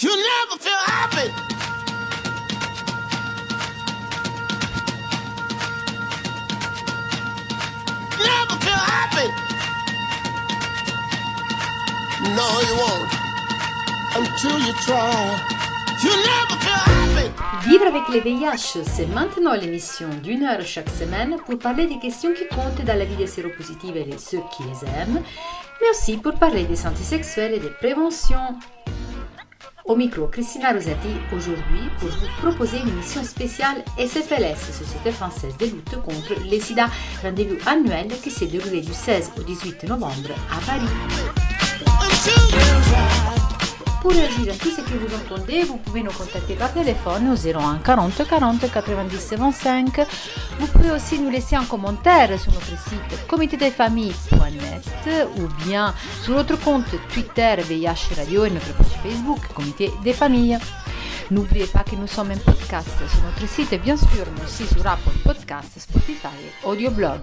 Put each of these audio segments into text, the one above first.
You never feel happy. Never feel happy. No, you won't. Until you try. You never feel happy. Vivre avec le VIH, c'est maintenant l'émission d'une heure chaque semaine pour parler des questions qui comptent dans la vie des séropositifs et de ceux qui les aiment, mais aussi pour parler des santé sexuelle et des préventions. Au micro, Cristina Rosati, aujourd'hui pour vous proposer une émission spéciale SFLS, Société française de lutte contre le sida, rendez-vous annuel qui s'est déroulé du 16 au 18 novembre à Paris. Pour réagir à tout ce que vous entendez, vous pouvez nous contacter par téléphone au 01 40 40 90 25. Vous pouvez aussi nous laisser un commentaire sur notre site comitédesfamilles.net ou bien sur notre compte Twitter VIH Radio et notre page Facebook Comité des Familles. N'oubliez pas que nous sommes un podcast sur notre site et bien sûr nous aussi sur Apple Podcast, Spotify et Audioblog.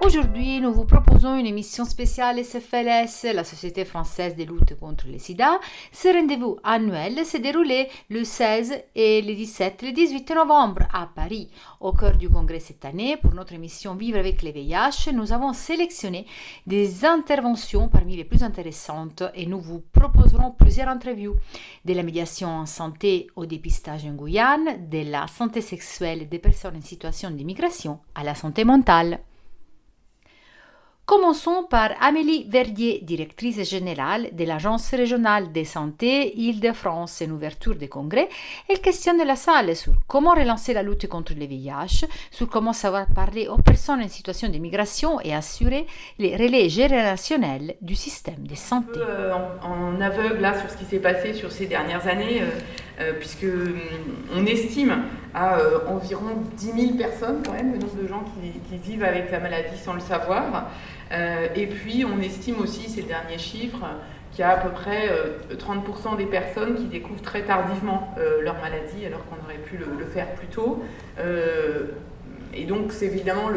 Aujourd'hui, nous vous proposons une émission spéciale SFLS, la Société française de lutte contre le sida. Ce rendez-vous annuel s'est déroulé le 16 et le 17 et le 18 novembre à Paris. Au cœur du congrès cette année, pour notre émission Vivre avec le VIH, nous avons sélectionné des interventions parmi les plus intéressantes et nous vous proposerons plusieurs interviews. De la médiation en santé au dépistage en Guyane, de la santé sexuelle des personnes en situation d'immigration à la santé mentale. Commençons par Amélie Verdier, directrice générale de l'Agence régionale de santé Île-de-France. En ouverture des congrès, elle questionne la salle sur comment relancer la lutte contre le VIH, sur comment savoir parler aux personnes en situation d'immigration et assurer les relais générationnels du système de santé. En aveugle là, sur ce qui s'est passé sur ces dernières années, puisque on estime à environ 10 000 personnes quand même le nombre de gens qui vivent avec la maladie sans le savoir. Et puis on estime aussi, c'est le dernier chiffre, qu'il y a à peu près 30% des personnes qui découvrent très tardivement leur maladie alors qu'on aurait pu le faire plus tôt. Et donc c'est évidemment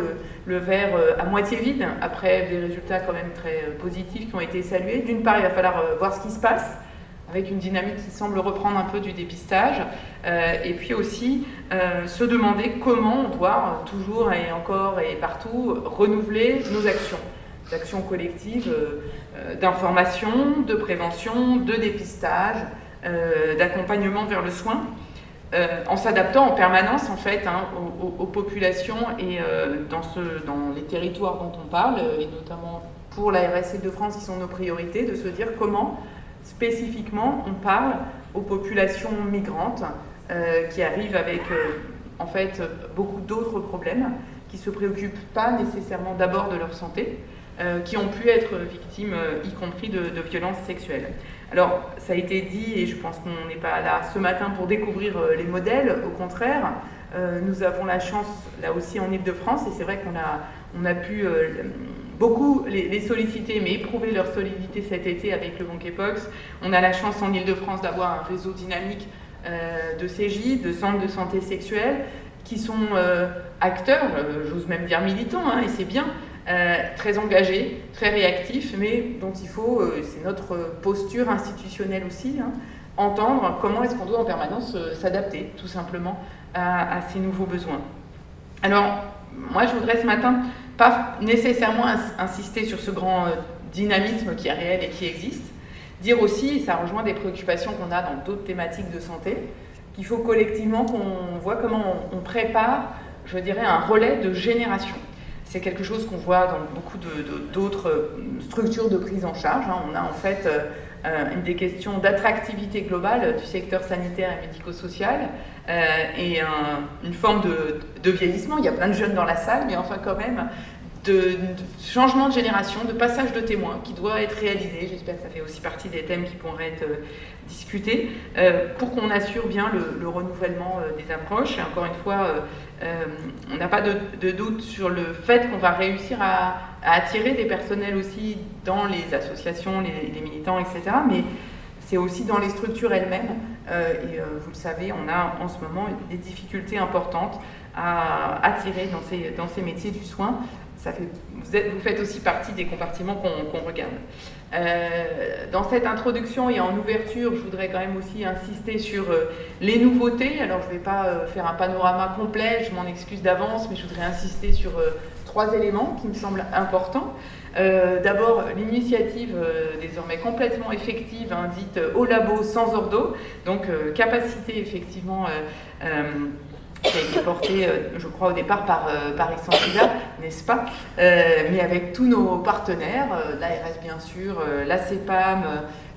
le verre à moitié vide, après des résultats quand même très positifs qui ont été salués. D'une part, il va falloir voir ce qui se passe, avec une dynamique qui semble reprendre un peu du dépistage, et puis aussi se demander comment on doit toujours et encore et partout renouveler nos actions. Des actions collectives d'information, de prévention, de dépistage, d'accompagnement vers le soin, en s'adaptant en permanence en fait aux populations et dans les territoires dont on parle, et notamment pour la RS Île-de-France qui sont nos priorités, de se dire comment spécifiquement on parle aux populations migrantes qui arrivent avec en fait beaucoup d'autres problèmes, qui ne se préoccupent pas nécessairement d'abord de leur santé, qui ont pu être victimes y compris de violences sexuelles. Alors ça a été dit et je pense qu'on n'est pas là ce matin pour découvrir les modèles, au contraire, nous avons la chance là aussi en Île-de-France et c'est vrai qu'on a pu beaucoup les solliciter, mais éprouver leur solidité cet été avec le Monkeypox. On a la chance en Île-de-France d'avoir un réseau dynamique de CJ, de centres de santé sexuelle, qui sont acteurs, j'ose même dire militants, et c'est bien, très engagés, très réactifs, mais dont il faut, c'est notre posture institutionnelle aussi, entendre comment est-ce qu'on doit en permanence s'adapter, tout simplement, à ces nouveaux besoins. Alors, moi je voudrais ce matin pas nécessairement insister sur ce grand dynamisme qui est réel et qui existe, dire aussi, et ça rejoint des préoccupations qu'on a dans d'autres thématiques de santé, qu'il faut collectivement qu'on voit comment on prépare, je dirais, un relais de génération. C'est quelque chose qu'on voit dans beaucoup d'autres structures de prise en charge. On a en fait une des questions d'attractivité globale du secteur sanitaire et médico-social et une forme de vieillissement. Il y a plein de jeunes dans la salle, mais enfin quand même de changement de génération, de passage de témoins qui doit être réalisé. J'espère que ça fait aussi partie des thèmes qui pourraient être discutés pour qu'on assure bien le renouvellement des approches. Et encore une fois, on n'a pas de doute sur le fait qu'on va réussir à attirer des personnels aussi dans les associations, les militants, etc. Mais c'est aussi dans les structures elles-mêmes Vous le savez, on a en ce moment des difficultés importantes à attirer dans ces métiers du soin. Vous faites aussi partie des compartiments qu'on regarde. Dans cette introduction et en ouverture, je voudrais quand même aussi insister sur les nouveautés. Alors je ne vais pas faire un panorama complet, je m'en excuse d'avance, mais je voudrais insister sur 3 éléments qui me semblent importants. D'abord, l'initiative désormais complètement effective, dite au labo sans ordo, donc capacité effectivement qui a été portée, je crois, au départ par Paris Sans Sida, n'est-ce pas, mais avec tous nos partenaires, l'ARS bien sûr, la CEPAM,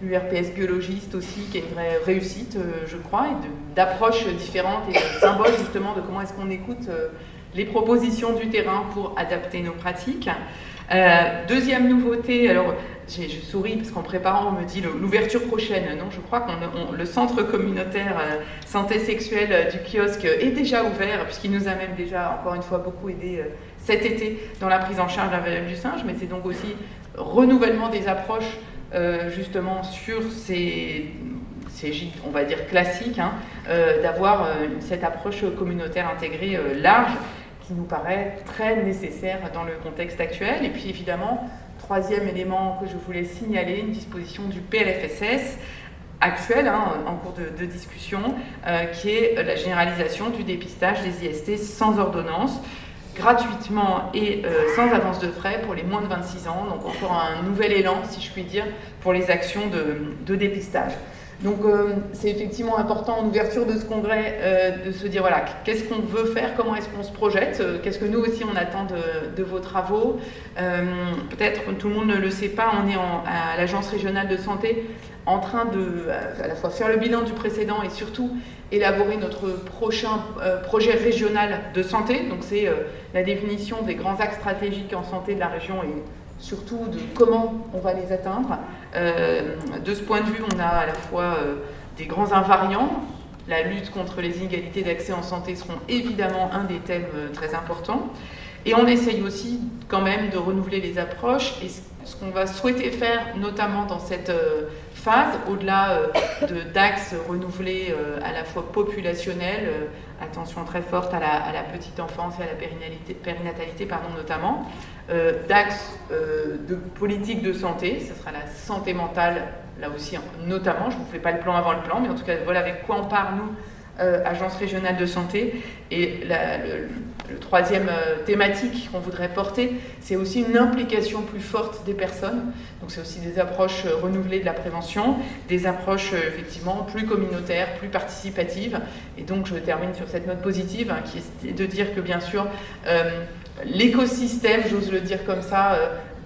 l'URPS biologiste aussi, qui est une vraie réussite, je crois, et d'approches différentes et de symboles justement de comment est-ce qu'on écoute les propositions du terrain pour adapter nos pratiques. Deuxième nouveauté, alors je souris parce qu'en préparant on me dit l'ouverture prochaine. Non, je crois que le centre communautaire santé sexuelle du kiosque est déjà ouvert puisqu'il nous a même déjà encore une fois beaucoup aidé cet été dans la prise en charge de la variole du singe, mais c'est donc aussi renouvellement des approches justement sur ces gîtes, on va dire classiques, d'avoir cette approche communautaire intégrée large qui nous paraît très nécessaire dans le contexte actuel. Et puis évidemment, troisième élément que je voulais signaler, une disposition du PLFSS actuel, en cours de discussion, qui est la généralisation du dépistage des IST sans ordonnance, gratuitement et sans avance de frais pour les moins de 26 ans. Donc encore un nouvel élan, si je puis dire, pour les actions de dépistage. Donc c'est effectivement important en ouverture de ce congrès de se dire voilà, qu'est-ce qu'on veut faire, comment est-ce qu'on se projette, qu'est-ce que nous aussi on attend de vos travaux. Peut-être tout le monde ne le sait pas, on est à l'Agence régionale de santé en train de à la fois faire le bilan du précédent et surtout élaborer notre prochain projet régional de santé. Donc c'est la définition des grands axes stratégiques en santé de la région et surtout de comment on va les atteindre. De ce point de vue, on a à la fois des grands invariants. La lutte contre les inégalités d'accès en santé seront évidemment un des thèmes très importants. Et on essaye aussi quand même de renouveler les approches. Et ce qu'on va souhaiter faire, notamment dans cette phase, au-delà d'axes renouvelés à la fois populationnels, attention très forte à la petite enfance et à la périnatalité notamment, d'axes de politique de santé, ce sera la santé mentale, là aussi notamment, je ne vous fais pas le plan avant le plan, mais en tout cas voilà avec quoi on part nous, Agence régionale de santé. Et le troisième thématique qu'on voudrait porter, c'est aussi une implication plus forte des personnes. Donc c'est aussi des approches renouvelées de la prévention, des approches effectivement plus communautaires, plus participatives. Et donc je termine sur cette note positive, qui est de dire que bien sûr l'écosystème, j'ose le dire comme ça,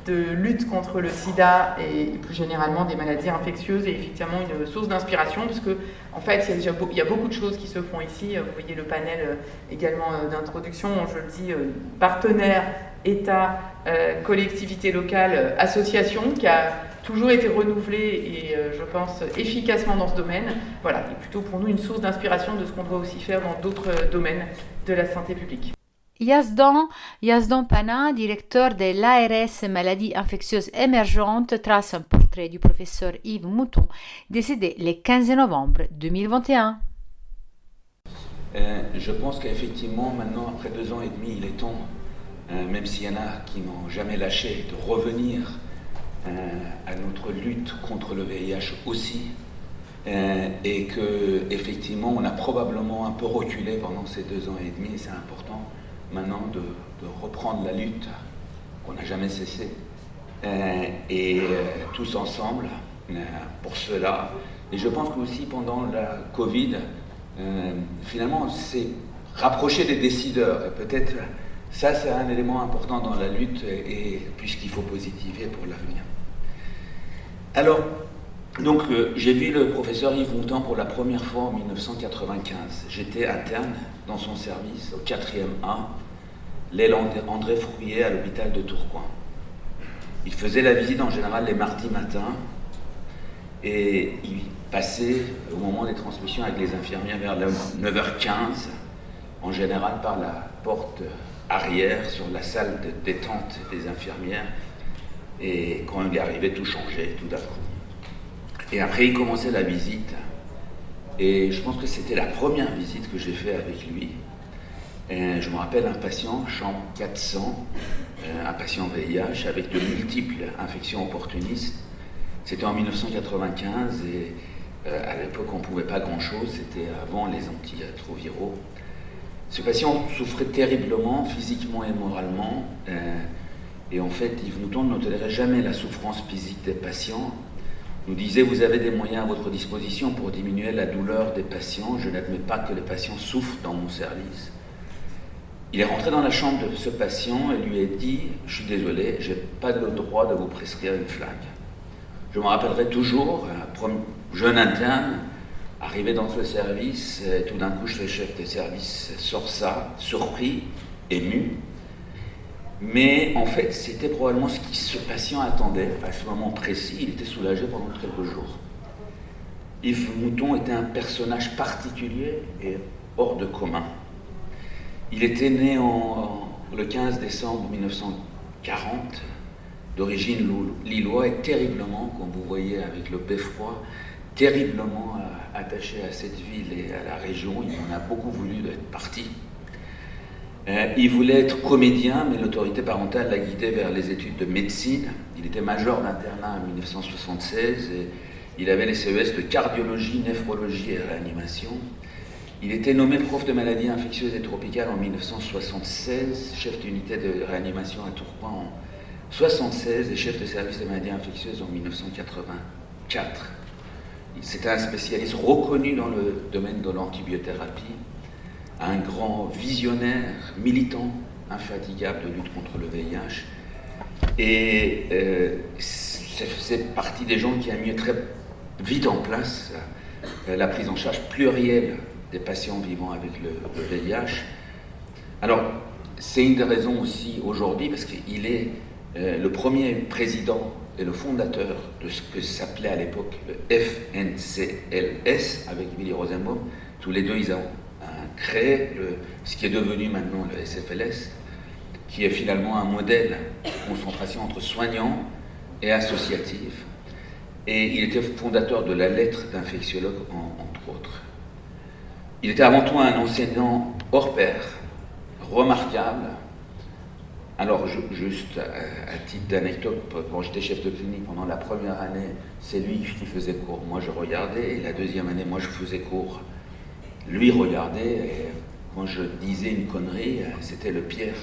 de lutte contre le sida et plus généralement des maladies infectieuses est effectivement une source d'inspiration parce que en fait il y a beaucoup de choses qui se font ici. Vous voyez le panel également d'introduction, je le dis, partenaires, État, collectivités locales, associations, qui a toujours été renouvelé et je pense efficacement dans ce domaine. Voilà, et plutôt pour nous une source d'inspiration de ce qu'on doit aussi faire dans d'autres domaines de la santé publique. Yazdan Pana, directeur de l'ARS Maladies infectieuses émergentes, trace un portrait du professeur Yves Mouton, décédé le 15 novembre 2021. Je pense qu'effectivement, maintenant, après 2 ans et demi, il est temps, même s'il y en a qui n'ont jamais lâché, de revenir à notre lutte contre le VIH aussi, et qu'effectivement, on a probablement un peu reculé pendant ces 2 ans et demi, et c'est important maintenant de reprendre la lutte qu'on n'a jamais cessé et tous ensemble pour cela. Et je pense qu'aussi pendant la Covid, finalement on s'est rapproché des décideurs et peut-être ça c'est un élément important dans la lutte et puisqu'il faut positiver pour l'avenir. Alors donc j'ai vu le professeur Yves Mouton pour la première fois en 1995. J'étais interne dans son service au 4e A, l'aile André Fourier à l'hôpital de Tourcoing. Il faisait la visite en général les mardis matins et il passait au moment des transmissions avec les infirmières vers 9h15, en général par la porte arrière sur la salle de détente des infirmières, et quand il arrivait tout changeait tout d'un coup. Et après il commençait la visite Et je pense que c'était la première visite que j'ai faite avec lui. Et je me rappelle un patient, chambre 400, un patient VIH avec de multiples infections opportunistes. C'était en 1995 et à l'époque on ne pouvait pas grand-chose, c'était avant les antirétroviraux. Ce patient souffrait terriblement, physiquement et moralement. Et en fait, Yves Mouton ne tolérait jamais la souffrance physique des patients. Il nous disait, vous avez des moyens à votre disposition pour diminuer la douleur des patients. Je n'admets pas que les patients souffrent dans mon service. Il est rentré dans la chambre de ce patient et lui a dit, je suis désolé, je n'ai pas le droit de vous prescrire une flingue. Je me rappellerai toujours, un jeune interne, arrivé dans ce service, et tout d'un coup, le chef de service sort ça, surpris, ému. Mais en fait, c'était probablement ce que ce patient attendait à ce moment précis. Il était soulagé pendant quelques jours. Yves Mouton était un personnage particulier et hors de commun. Il était né le 15 décembre 1940, d'origine lillois et terriblement, comme vous voyez avec le beffroi, terriblement attaché à cette ville et à la région. Il en a beaucoup voulu d'être parti. Il voulait être comédien, mais l'autorité parentale l'a guidé vers les études de médecine. Il était major d'internat en 1976 et il avait les CES de cardiologie, néphrologie et réanimation. Il était nommé prof de maladies infectieuses et tropicales en 1976, chef d'unité de réanimation à Tourcoing en 1976 et chef de service de maladies infectieuses en 1984. C'était un spécialiste reconnu dans le domaine de l'antibiothérapie, un grand visionnaire, militant, infatigable de lutte contre le VIH. Et c'est partie des gens qui a mis très vite en place la prise en charge plurielle des patients vivant avec le VIH. Alors, c'est une des raisons aussi aujourd'hui, parce qu'il est le premier président et le fondateur de ce que s'appelait à l'époque le FNCLS, avec Willy Rosenbaum. Tous les deux, ils ont créé ce qui est devenu maintenant le SFLS, qui est finalement un modèle de concentration entre soignants et associatifs. Et il était fondateur de la lettre d'infectiologue, entre autres. Il était avant tout un enseignant hors pair, remarquable. Alors, juste à titre d'anecdote, quand j'étais chef de clinique pendant la première année, c'est lui qui faisait cours. Moi, je regardais. Et la deuxième année, moi, je faisais cours. Lui regardait. Et quand je disais une connerie, c'était le pire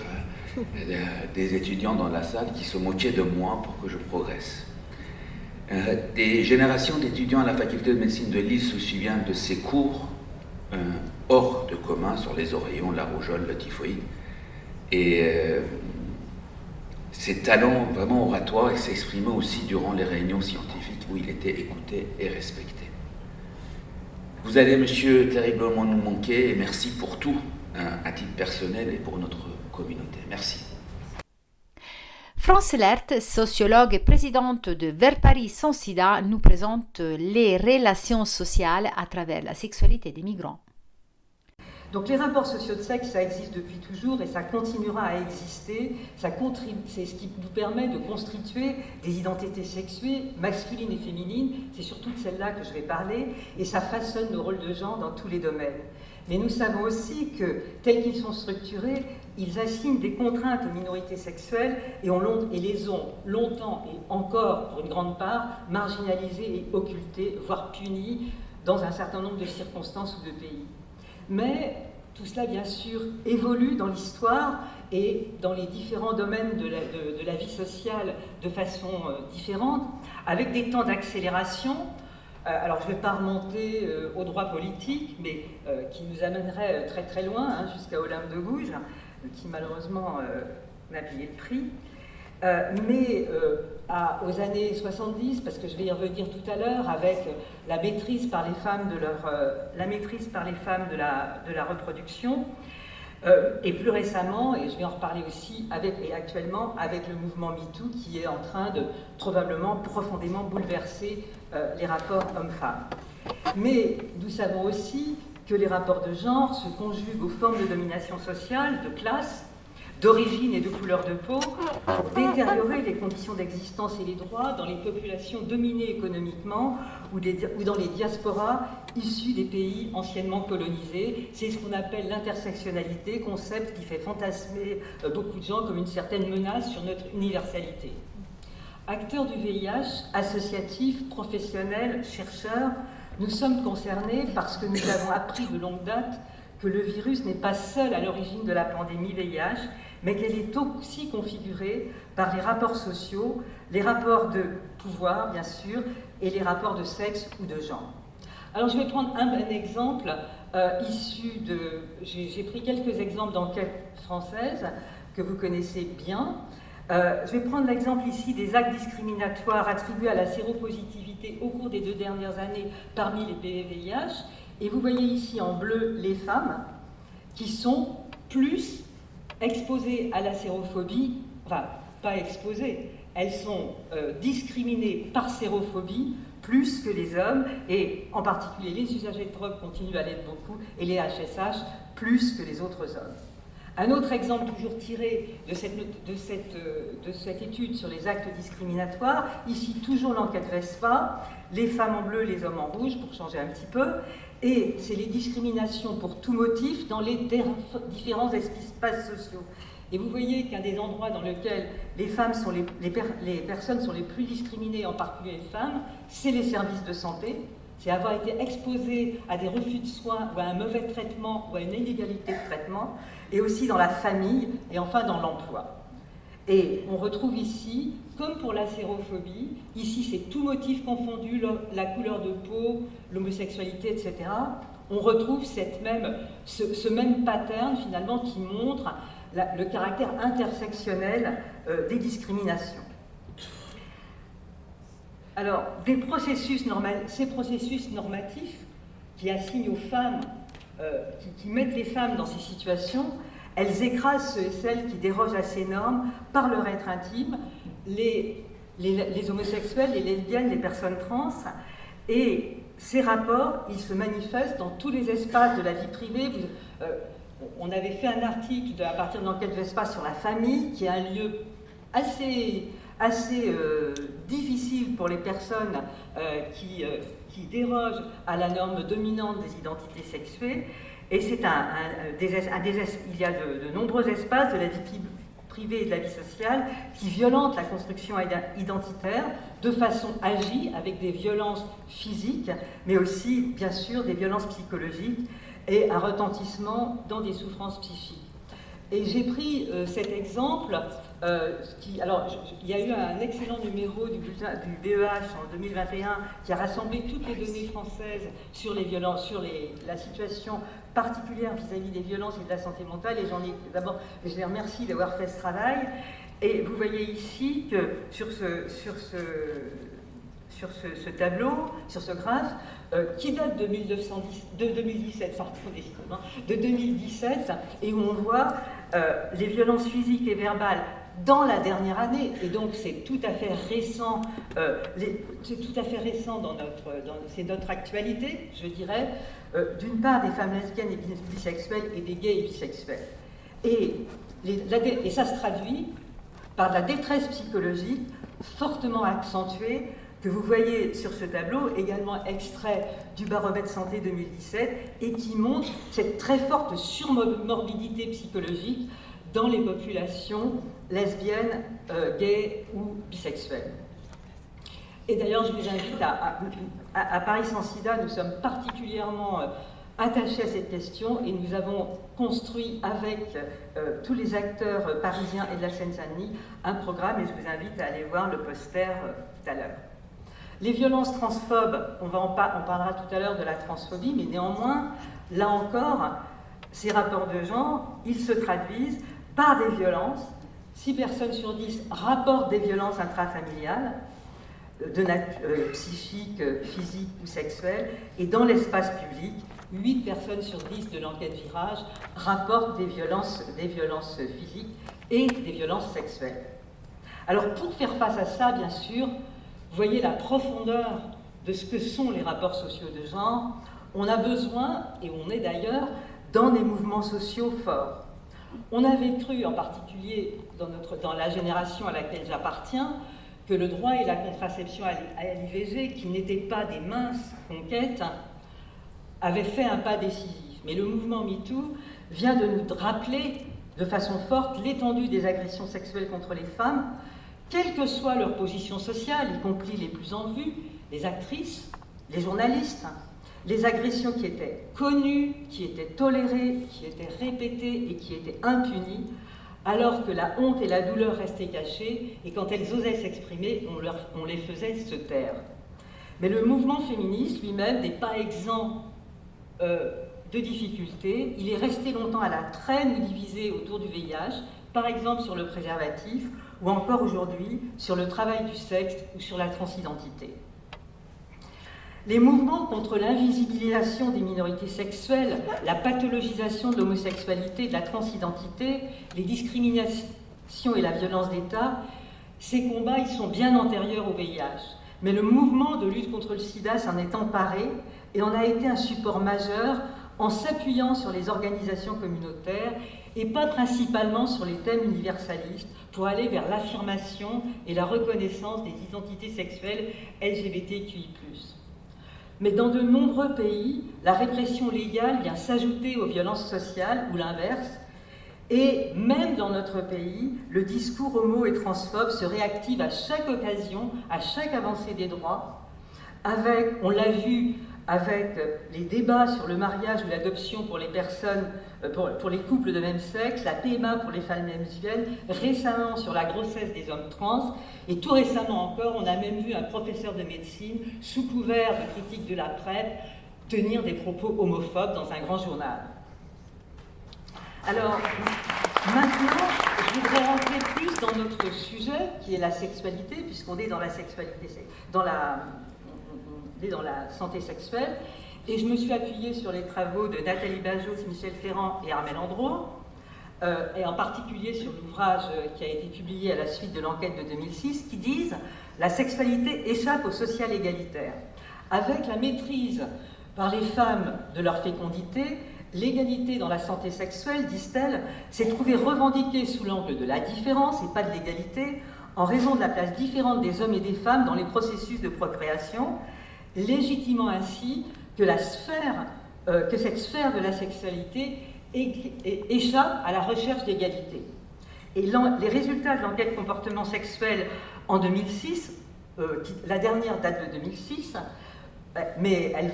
des étudiants dans la salle qui se moquaient de moi pour que je progresse. Des générations d'étudiants à la faculté de médecine de Lille se souviennent de ses cours hors de commun sur les oreillons, la rougeole, le typhoïde. Et ses talents vraiment oratoires s'exprimaient aussi durant les réunions scientifiques où il était écouté et respecté. Vous allez, monsieur, terriblement nous manquer et merci pour tout, à titre personnel et pour notre communauté. Merci. France Lert, sociologue et présidente de Vers Paris sans sida, nous présente les relations sociales à travers la sexualité des migrants. Donc les rapports sociaux de sexe, ça existe depuis toujours et ça continuera à exister. C'est ce qui nous permet de constituer des identités sexuées masculines et féminines. C'est surtout de celles-là que je vais parler et ça façonne nos rôles de genre dans tous les domaines. Mais nous savons aussi que, tels qu'ils sont structurés, ils assignent des contraintes aux minorités sexuelles et les ont longtemps et encore, pour une grande part, marginalisées et occultées, voire punies dans un certain nombre de circonstances ou de pays. Mais tout cela, bien sûr, évolue dans l'histoire et dans les différents domaines de la vie sociale de façon différente, avec des temps d'accélération. Alors, je ne vais pas remonter au droit politique, mais qui nous amènerait très très loin, jusqu'à Olympe de Gouges, qui malheureusement n'a payé le prix. Mais aux années 70, parce que je vais y revenir tout à l'heure, avec la maîtrise par les femmes de la reproduction, et plus récemment, et je vais en reparler aussi actuellement, avec le mouvement MeToo qui est en train de probablement profondément bouleverser les rapports hommes-femmes. Mais nous savons aussi que les rapports de genre se conjuguent aux formes de domination sociale, de classe, d'origine et de couleur de peau pour détériorer les conditions d'existence et les droits dans les populations dominées économiquement ou dans les diasporas issues des pays anciennement colonisés. C'est ce qu'on appelle l'intersectionnalité, concept qui fait fantasmer beaucoup de gens comme une certaine menace sur notre universalité. Acteurs du VIH, associatifs, professionnels, chercheurs, nous sommes concernés parce que nous avons appris de longue date que le virus n'est pas seul à l'origine de la pandémie VIH, mais qu'elle est aussi configurée par les rapports sociaux, les rapports de pouvoir, bien sûr, et les rapports de sexe ou de genre. Alors, je vais prendre un exemple issu de... J'ai pris quelques exemples d'enquêtes françaises que vous connaissez bien. Je vais prendre l'exemple ici des actes discriminatoires attribués à la séropositivité au cours des 2 dernières années parmi les PVVIH. Et vous voyez ici en bleu les femmes qui sont plus exposées à la sérophobie, enfin, pas exposées, elles sont discriminées par sérophobie plus que les hommes, et en particulier les usagers de drogue continuent à l'être beaucoup, et les HSH plus que les autres hommes. Un autre exemple toujours tiré de cette étude sur les actes discriminatoires, ici toujours l'enquête VESPA, les femmes en bleu, les hommes en rouge, pour changer un petit peu, et c'est les discriminations pour tout motif dans les différents espaces sociaux. Et vous voyez qu'un des endroits dans lesquels les personnes sont les plus discriminées, en particulier les femmes, c'est les services de santé. C'est avoir été exposé à des refus de soins ou à un mauvais traitement ou à une inégalité de traitement, et aussi dans la famille et enfin dans l'emploi. Et on retrouve ici, comme pour la sérophobie, ici c'est tout motif confondu, la couleur de peau, l'homosexualité, etc. On retrouve ce même pattern finalement qui montre le caractère intersectionnel des discriminations. Alors, ces processus normatifs qui assignent aux femmes, qui mettent les femmes dans ces situations, elles écrasent ceux et celles qui dérogent à ces normes par leur être intime, les homosexuels, les lesbiennes, les personnes trans, et ces rapports, ils se manifestent dans tous les espaces de la vie privée. On avait fait un article à partir de l'enquête VESPA sur la famille, qui est un lieu assez difficile pour les personnes qui dérogent à la norme dominante des identités sexuées. Et c'est il y a de nombreux espaces de la vie privée et de la vie sociale qui violentent la construction identitaire de façon agie, avec des violences physiques, mais aussi, bien sûr, des violences psychologiques et un retentissement dans des souffrances psychiques. Et j'ai pris cet exemple, il y a eu un excellent numéro du BEH en 2021 qui a rassemblé toutes les données françaises sur les violences, sur la situation particulière vis-à-vis des violences et de la santé mentale. Et je les remercie d'avoir fait ce travail. Et vous voyez ici que sur ce tableau, sur ce graphe, qui date de 2017, et où on voit les violences physiques et verbales dans la dernière année, et donc c'est tout à fait récent, c'est notre actualité, je dirais, d'une part des femmes lesbiennes et bisexuelles et des gays et bisexuels. Et ça se traduit par de la détresse psychologique fortement accentuée, que vous voyez sur ce tableau, également extrait du baromètre santé 2017, et qui montre cette très forte surmorbidité psychologique dans les populations lesbiennes, gays ou bisexuelles. Et d'ailleurs, je vous invite à Paris Sans Sida, nous sommes particulièrement attachés à cette question, et nous avons construit avec tous les acteurs parisiens et de la Seine-Saint-Denis un programme, et je vous invite à aller voir le poster tout à l'heure. Les violences transphobes, on parlera tout à l'heure de la transphobie, mais néanmoins, là encore, ces rapports de genre, ils se traduisent par des violences. 6 personnes sur 10 rapportent des violences intrafamiliales, de nature psychique, physique ou sexuelle, et dans l'espace public, 8 personnes sur 10 de l'enquête Virage rapportent des violences physiques et des violences sexuelles. Alors, pour faire face à ça, bien sûr, vous voyez la profondeur de ce que sont les rapports sociaux de genre. On a besoin, et on est d'ailleurs, dans des mouvements sociaux forts. On avait cru, en particulier dans la génération à laquelle j'appartiens, que le droit et la contraception à l'IVG, qui n'étaient pas des minces conquêtes, avaient fait un pas décisif. Mais le mouvement MeToo vient de nous rappeler de façon forte l'étendue des agressions sexuelles contre les femmes, quelle que soit leur position sociale, y compris les plus en vue, les actrices, les journalistes, les agressions qui étaient connues, qui étaient tolérées, qui étaient répétées et qui étaient impunies, alors que la honte et la douleur restaient cachées, et quand elles osaient s'exprimer, on les faisait se taire. Mais le mouvement féministe lui-même n'est pas exempt de difficultés. Il est resté longtemps à la traîne ou divisé autour du VIH, par exemple sur le préservatif, ou encore aujourd'hui sur le travail du sexe ou sur la transidentité. Les mouvements contre l'invisibilisation des minorités sexuelles, la pathologisation de l'homosexualité, de la transidentité, les discriminations et la violence d'État, ces combats, ils sont bien antérieurs au VIH. Mais le mouvement de lutte contre le sida s'en est emparé et en a été un support majeur en s'appuyant sur les organisations communautaires et pas principalement sur les thèmes universalistes pour aller vers l'affirmation et la reconnaissance des identités sexuelles LGBTQI+. Mais dans de nombreux pays, la répression légale vient s'ajouter aux violences sociales ou l'inverse. Et même dans notre pays, le discours homo et transphobe se réactive à chaque occasion, à chaque avancée des droits. On l'a vu avec les débats sur le mariage ou l'adoption pour les personnes, pour les couples de même sexe, la PMA pour les femmes lesbiennes, récemment sur la grossesse des hommes trans, et tout récemment encore, on a même vu un professeur de médecine, sous couvert de critique de la PrEP, tenir des propos homophobes dans un grand journal. Alors, maintenant, je voudrais rentrer plus dans notre sujet, qui est la sexualité, puisqu'on est dans la sexualité, dans la santé sexuelle, et je me suis appuyée sur les travaux de Nathalie Bajos, Michel Ferrand et Armelle Andro, et en particulier sur l'ouvrage qui a été publié à la suite de l'enquête de 2006, qui disent « La sexualité échappe au social égalitaire ». Avec la maîtrise par les femmes de leur fécondité, l'égalité dans la santé sexuelle, disent-elles, s'est trouvée revendiquée sous l'angle de la différence et pas de l'égalité, en raison de la place différente des hommes et des femmes dans les processus de procréation, légitimant ainsi que cette sphère de la sexualité échappe à la recherche d'égalité. Et les résultats de l'enquête comportement sexuel en 2006, la dernière date de 2006, mais elle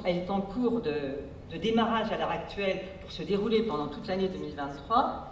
est en cours de démarrage à l'heure actuelle pour se dérouler pendant toute l'année 2023,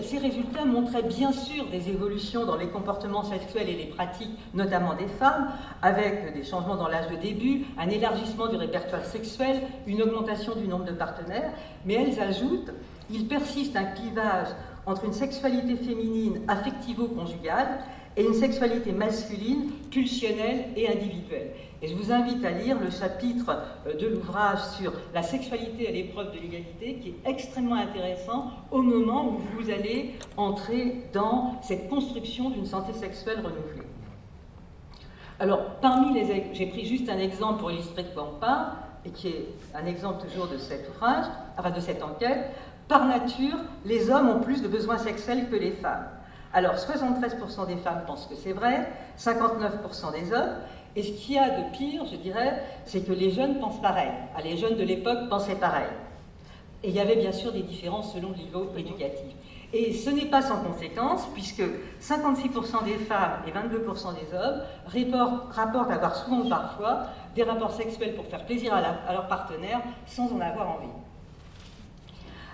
ces résultats montraient bien sûr des évolutions dans les comportements sexuels et les pratiques, notamment des femmes, avec des changements dans l'âge de début, un élargissement du répertoire sexuel, une augmentation du nombre de partenaires, mais elles ajoutent « Il persiste un clivage entre une sexualité féminine affectivo-conjugale et une sexualité masculine, pulsionnelle et individuelle ». Et je vous invite à lire le chapitre de l'ouvrage sur la sexualité à l'épreuve de l'égalité, qui est extrêmement intéressant au moment où vous allez entrer dans cette construction d'une santé sexuelle renouvelée. Alors, j'ai pris juste un exemple pour illustrer de quoi on parle, et qui est un exemple toujours de cet ouvrage, enfin de cette enquête. Par nature, les hommes ont plus de besoins sexuels que les femmes. Alors, 73% des femmes pensent que c'est vrai, 59% des hommes. Et ce qu'il y a de pire, je dirais, c'est que les jeunes pensent pareil. Les jeunes de l'époque pensaient pareil. Et il y avait bien sûr des différences selon le niveau éducatif. Et ce n'est pas sans conséquence, puisque 56% des femmes et 22% des hommes rapportent avoir souvent ou parfois des rapports sexuels pour faire plaisir à leur partenaire sans en avoir envie.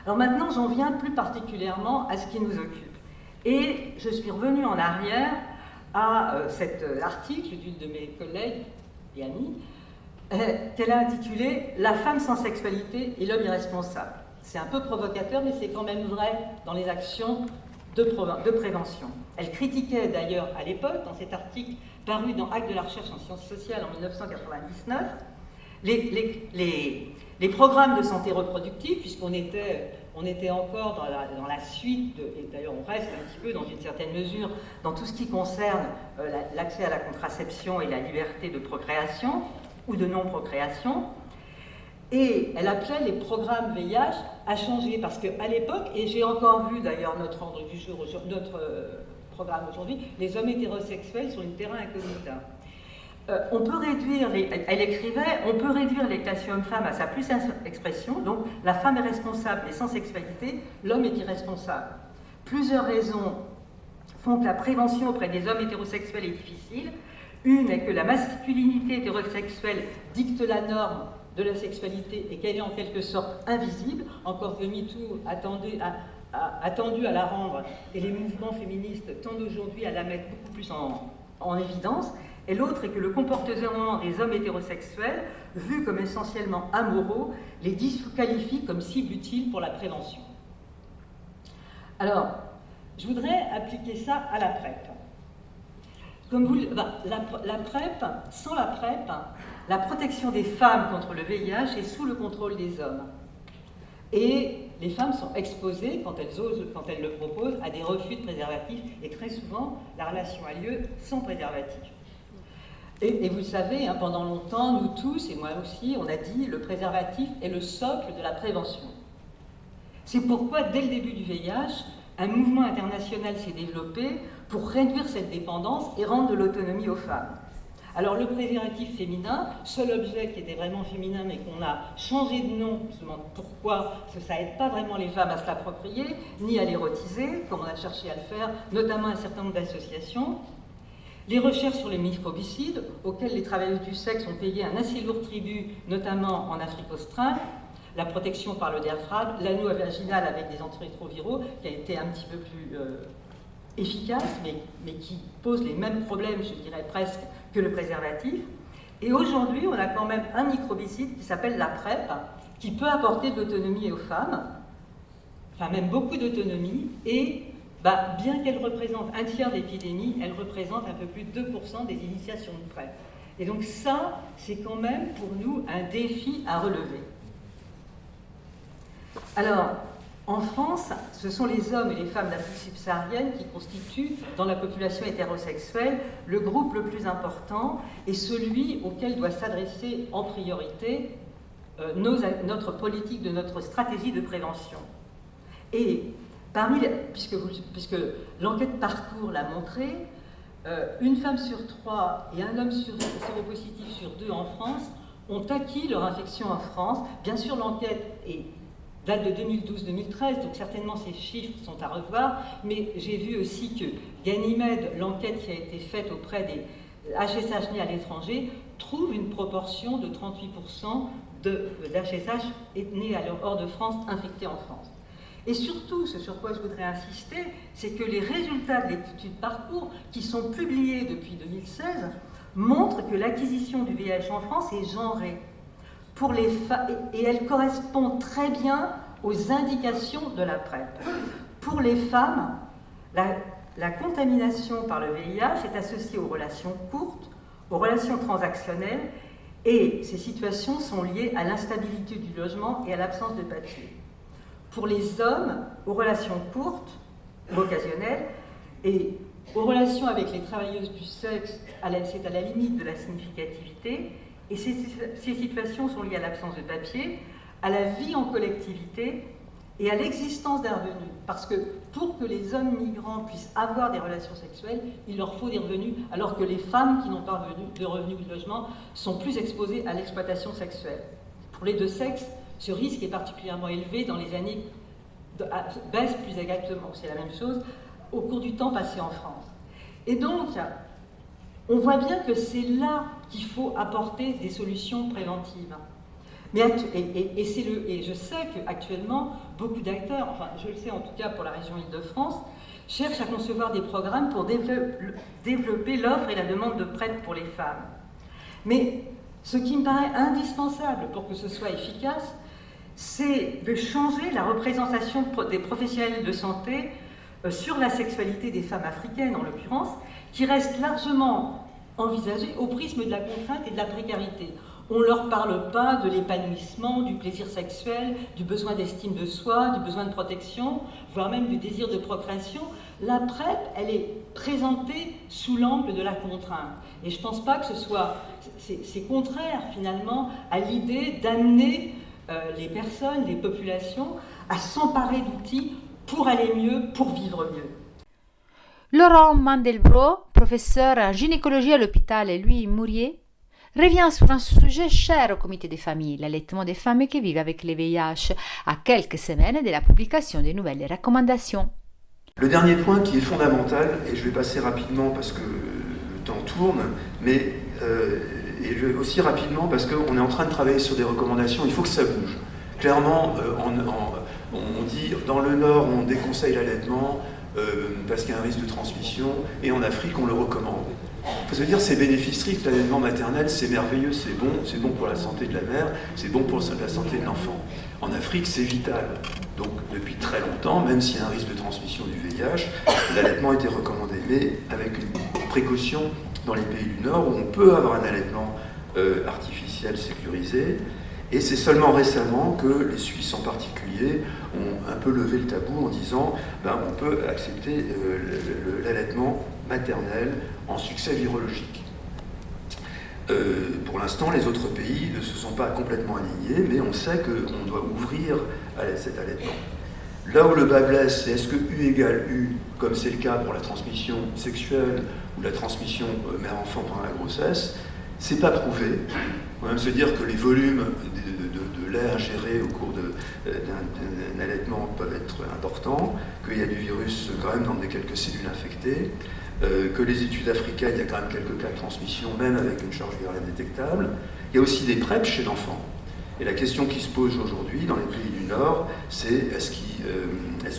Alors maintenant, j'en viens plus particulièrement à ce qui nous occupe. Et je suis revenue en arrière à cet article d'une de mes collègues et amies qu'elle a intitulé « La femme sans sexualité et l'homme irresponsable ». C'est un peu provocateur, mais c'est quand même vrai dans les actions de prévention. Elle critiquait d'ailleurs à l'époque, dans cet article paru dans Actes de la recherche en sciences sociales en 1999, les programmes de santé reproductive, puisqu'on était encore dans la suite, et d'ailleurs on reste un petit peu dans une certaine mesure, dans tout ce qui concerne l'accès à la contraception et la liberté de procréation, ou de non-procréation. Et elle appelait les programmes VIH à changer, parce qu'à l'époque, et j'ai encore vu d'ailleurs notre ordre du jour, notre programme aujourd'hui, les hommes hétérosexuels sur une terra incognita. On peut réduire, elle écrivait, on peut réduire l'équation homme-femme à sa plus simple expression, donc la femme est responsable mais sans sexualité, l'homme est irresponsable. Plusieurs raisons font que la prévention auprès des hommes hétérosexuels est difficile. Une est que la masculinité hétérosexuelle dicte la norme de la sexualité et qu'elle est en quelque sorte invisible, encore que MeToo attendu à la rendre, et les mouvements féministes tendent aujourd'hui à la mettre beaucoup plus en évidence. Et l'autre est que le comportement des hommes hétérosexuels, vus comme essentiellement amoraux, les disqualifie comme cible utile pour la prévention. Alors, je voudrais appliquer ça à la PrEP. Comme vous, la PrEP, sans la PrEP, la protection des femmes contre le VIH est sous le contrôle des hommes. Et les femmes sont exposées, quand elles le proposent, à des refus de préservatifs, et très souvent, la relation a lieu sans préservatif. Et vous le savez, hein, pendant longtemps, nous tous, et moi aussi, on a dit le préservatif est le socle de la prévention. C'est pourquoi, dès le début du VIH, un mouvement international s'est développé pour réduire cette dépendance et rendre de l'autonomie aux femmes. Alors le préservatif féminin, seul objet qui était vraiment féminin mais qu'on a changé de nom, on se demande pourquoi, parce que ça n'aide pas vraiment les femmes à se l'approprier, ni à l'érotiser, comme on a cherché à le faire, notamment un certain nombre d'associations. Les recherches sur les microbicides, auxquelles les travailleuses du sexe ont payé un assez lourd tribut, notamment en Afrique australe, la protection par le diaphragme, l'anneau vaginal avec des antirétroviraux, qui a été un petit peu plus efficace, mais qui pose les mêmes problèmes, je dirais presque, que le préservatif. Et aujourd'hui, on a quand même un microbicide qui s'appelle la PrEP, qui peut apporter de l'autonomie aux femmes, enfin même beaucoup d'autonomie, et bien qu'elle représente un tiers d'épidémie, elle représente un peu plus de 2% des initiations de PrEP. Et donc ça, c'est quand même pour nous un défi à relever. Alors, en France, ce sont les hommes et les femmes d'Afrique subsaharienne qui constituent, dans la population hétérosexuelle, le groupe le plus important et celui auquel doit s'adresser en priorité notre politique, notre stratégie de prévention. Et puisque l'enquête Parcours l'a montré, une femme sur 3 et un homme séropositif sur 2 en France ont acquis leur infection en France. Bien sûr, l'enquête date de 2012-2013, donc certainement ces chiffres sont à revoir, mais j'ai vu aussi que Ganymède, l'enquête qui a été faite auprès des HSH nés à l'étranger, trouve une proportion de 38% d'HSH nés hors de France infectés en France. Et surtout, ce sur quoi je voudrais insister, c'est que les résultats de l'étude Parcours, qui sont publiés depuis 2016, montrent que l'acquisition du VIH en France est genrée. Et elle correspond très bien aux indications de la PrEP. Pour les femmes, la contamination par le VIH est associée aux relations courtes, aux relations transactionnelles, et ces situations sont liées à l'instabilité du logement et à l'absence de papier. Pour les hommes, aux relations courtes ou occasionnelles, et aux relations avec les travailleuses du sexe, c'est à la limite de la significativité, et ces situations sont liées à l'absence de papier, à la vie en collectivité et à l'existence d'un revenu. Parce que pour que les hommes migrants puissent avoir des relations sexuelles, il leur faut des revenus, alors que les femmes qui n'ont pas de revenus ou de logement sont plus exposées à l'exploitation sexuelle. Pour les deux sexes, ce risque est particulièrement élevé dans les années, baisse plus exactement, c'est la même chose, au cours du temps passé en France. Et donc, on voit bien que c'est là qu'il faut apporter des solutions préventives. Et je sais qu'actuellement, beaucoup d'acteurs, enfin je le sais en tout cas pour la région Île-de-France, cherchent à concevoir des programmes pour développer l'offre et la demande de PrEP pour les femmes. Mais ce qui me paraît indispensable pour que ce soit efficace, c'est de changer la représentation des professionnels de santé sur la sexualité des femmes africaines, en l'occurrence, qui reste largement envisagée au prisme de la contrainte et de la précarité. On ne leur parle pas de l'épanouissement, du plaisir sexuel, du besoin d'estime de soi, du besoin de protection, voire même du désir de procréation. La PrEP, elle est présentée sous l'angle de la contrainte. Et je ne pense pas que c'est contraire finalement à l'idée d'amener les personnes, les populations à s'emparer d'outils pour aller mieux, pour vivre mieux. Laurent Mandelbrot, professeur en gynécologie à l'hôpital Louis Mourier, revient sur un sujet cher au comité des familles, l'allaitement des femmes qui vivent avec le VIH, à quelques semaines de la publication des nouvelles recommandations. Le dernier point qui est fondamental, et je vais passer rapidement parce que le temps tourne, mais et aussi rapidement parce qu'on est en train de travailler sur des recommandations, il faut que ça bouge. Clairement, on dit dans le Nord on déconseille l'allaitement parce qu'il y a un risque de transmission, et en Afrique on le recommande. Il faut se dire c'est bénéfice strict, l'allaitement maternel c'est merveilleux, c'est bon pour la santé de la mère, c'est bon pour la santé de l'enfant. En Afrique c'est vital. Donc depuis très longtemps, même s'il y a un risque de transmission du VIH, l'allaitement a été recommandé, mais avec une précaution dans les pays du Nord où on peut avoir un allaitement artificiel sécurisé. Et c'est seulement récemment que les Suisses en particulier ont un peu levé le tabou en disant on peut accepter l'allaitement maternel en succès virologique. Pour l'instant, les autres pays ne se sont pas complètement alignés, mais on sait qu'on doit ouvrir à cet allaitement. Là où le bas blesse, c'est est-ce que U égale U, comme c'est le cas pour la transmission sexuelle ou la transmission mère-enfant pendant la grossesse, c'est pas prouvé. On va même se dire que les volumes de lait ingéré au cours d'un allaitement peuvent être importants, qu'il y a du virus quand même dans quelques cellules infectées, que les études africaines, il y a quand même quelques cas de transmission, même avec une charge virale indétectable. Il y a aussi des PrEP chez l'enfant. Et la question qui se pose aujourd'hui dans les pays du Nord, c'est est-ce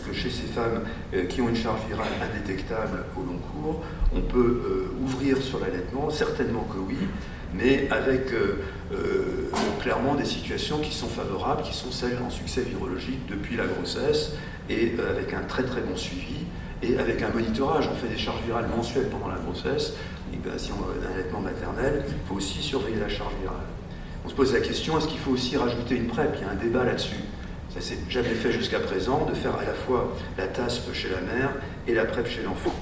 que chez ces femmes qui ont une charge virale indétectable au long cours, on peut ouvrir sur l'allaitement? Certainement que oui, mais avec clairement des situations qui sont favorables, qui sont celles en succès virologique depuis la grossesse, et avec un très très bon suivi, et avec un monitorage. On fait des charges virales mensuelles pendant la grossesse, et si on a un allaitement maternel, il faut aussi surveiller la charge virale. On se pose la question, est-ce qu'il faut aussi rajouter une PrEP? Il y a un débat là-dessus. Ça s'est jamais fait jusqu'à présent, de faire à la fois la TASP chez la mère et la PrEP chez l'enfant.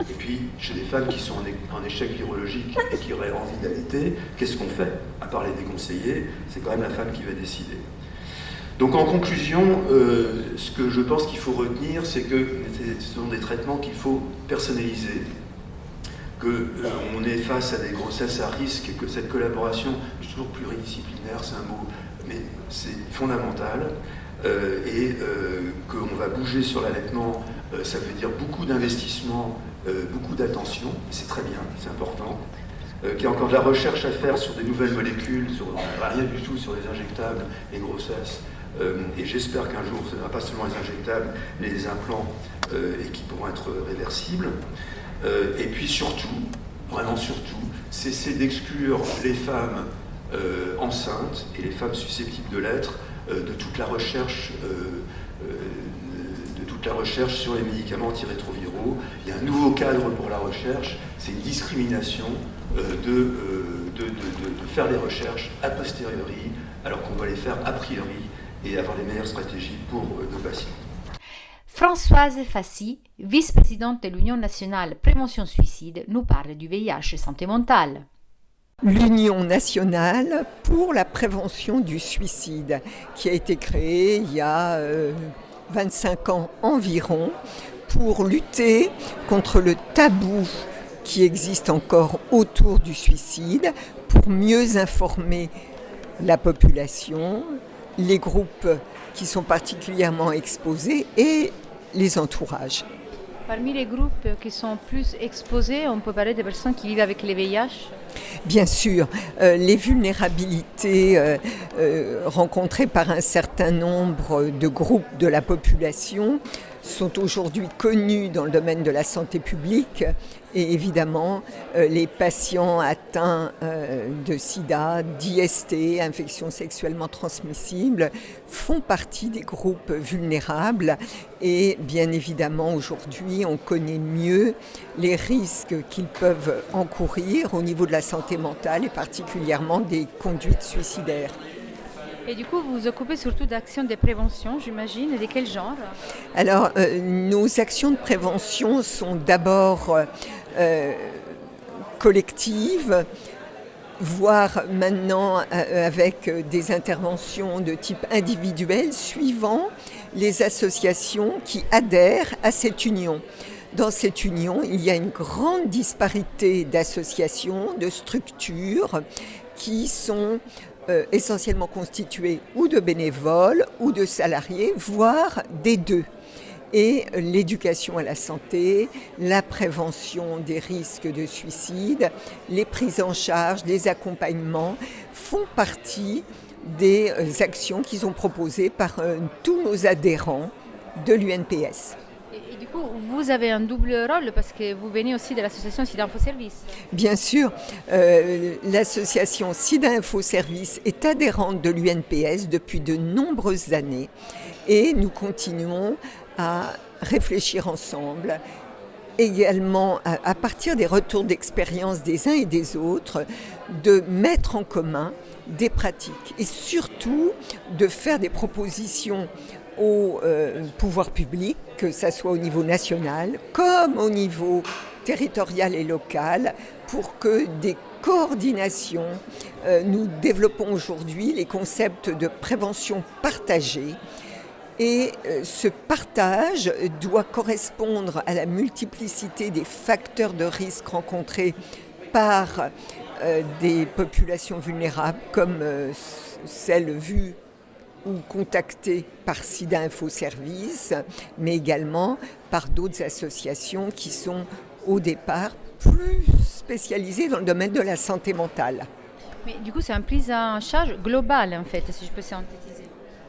Et puis, chez des femmes qui sont en échec virologique et qui auraient envie d'allaiter, qu'est-ce qu'on fait? À part les déconseiller, c'est quand même la femme qui va décider. Donc en conclusion, ce que je pense qu'il faut retenir, c'est que ce sont des traitements qu'il faut personnaliser, qu'on est face à des grossesses à risque et que cette collaboration, toujours pluridisciplinaire, c'est un mot, mais c'est fondamental, et qu'on va bouger sur l'allaitement, ça veut dire beaucoup d'investissement, beaucoup d'attention, c'est très bien, c'est important, qu'il y a encore de la recherche à faire sur des nouvelles molécules, rien du tout sur les injectables, les grossesses, et j'espère qu'un jour, ce ne sera pas seulement les injectables, mais les implants, et qui pourront être réversibles. Et puis surtout, vraiment surtout, cesser d'exclure les femmes enceintes et les femmes susceptibles de l'être de toute la recherche sur les médicaments antirétroviraux. Il y a un nouveau cadre pour la recherche, c'est une discrimination de faire les recherches a posteriori alors qu'on va les faire a priori et avoir les meilleures stratégies pour nos patients. Françoise Fassi, vice-présidente de l'Union nationale prévention suicide, nous parle du VIH et santé mentale. L'Union nationale pour la prévention du suicide, qui a été créée il y a 25 ans environ, pour lutter contre le tabou qui existe encore autour du suicide, pour mieux informer la population, les groupes qui sont particulièrement exposés et les entourages. Parmi les groupes qui sont plus exposés, on peut parler des personnes qui vivent avec le VIH? Bien sûr, les vulnérabilités rencontrées par un certain nombre de groupes de la population sont aujourd'hui connues dans le domaine de la santé publique et évidemment les patients atteints de sida, d'IST, infections sexuellement transmissibles, font partie des groupes vulnérables et bien évidemment aujourd'hui on connaît mieux les risques qu'ils peuvent encourir au niveau de la santé mentale et particulièrement des conduites suicidaires. Et du coup, vous vous occupez surtout d'actions de prévention, j'imagine, et de quel genre? Alors, nos actions de prévention sont d'abord collectives, voire maintenant avec des interventions de type individuel suivant les associations qui adhèrent à cette union. Dans cette union, il y a une grande disparité d'associations, de structures qui sont essentiellement constituées ou de bénévoles ou de salariés, voire des deux. Et l'éducation à la santé, la prévention des risques de suicide, les prises en charge, les accompagnements font partie des actions qui sont proposées par tous nos adhérents de l'UNPS. Et du coup, vous avez un double rôle parce que vous venez aussi de l'association SIDA Info Service. Bien sûr, l'association SIDA Info Service est adhérente de l'UNPS depuis de nombreuses années et nous continuons à réfléchir ensemble, également à partir des retours d'expérience des uns et des autres, de mettre en commun des pratiques et surtout de faire des propositions au pouvoir public, que ce soit au niveau national comme au niveau territorial et local, pour que des coordinations, nous développons aujourd'hui les concepts de prévention partagée. Et ce partage doit correspondre à la multiplicité des facteurs de risque rencontrés par des populations vulnérables comme celles vues ou contactées par SIDA Info Service, mais également par d'autres associations qui sont au départ plus spécialisées dans le domaine de la santé mentale. Mais du coup, c'est une prise en charge globale, en fait, si je peux synthétiser.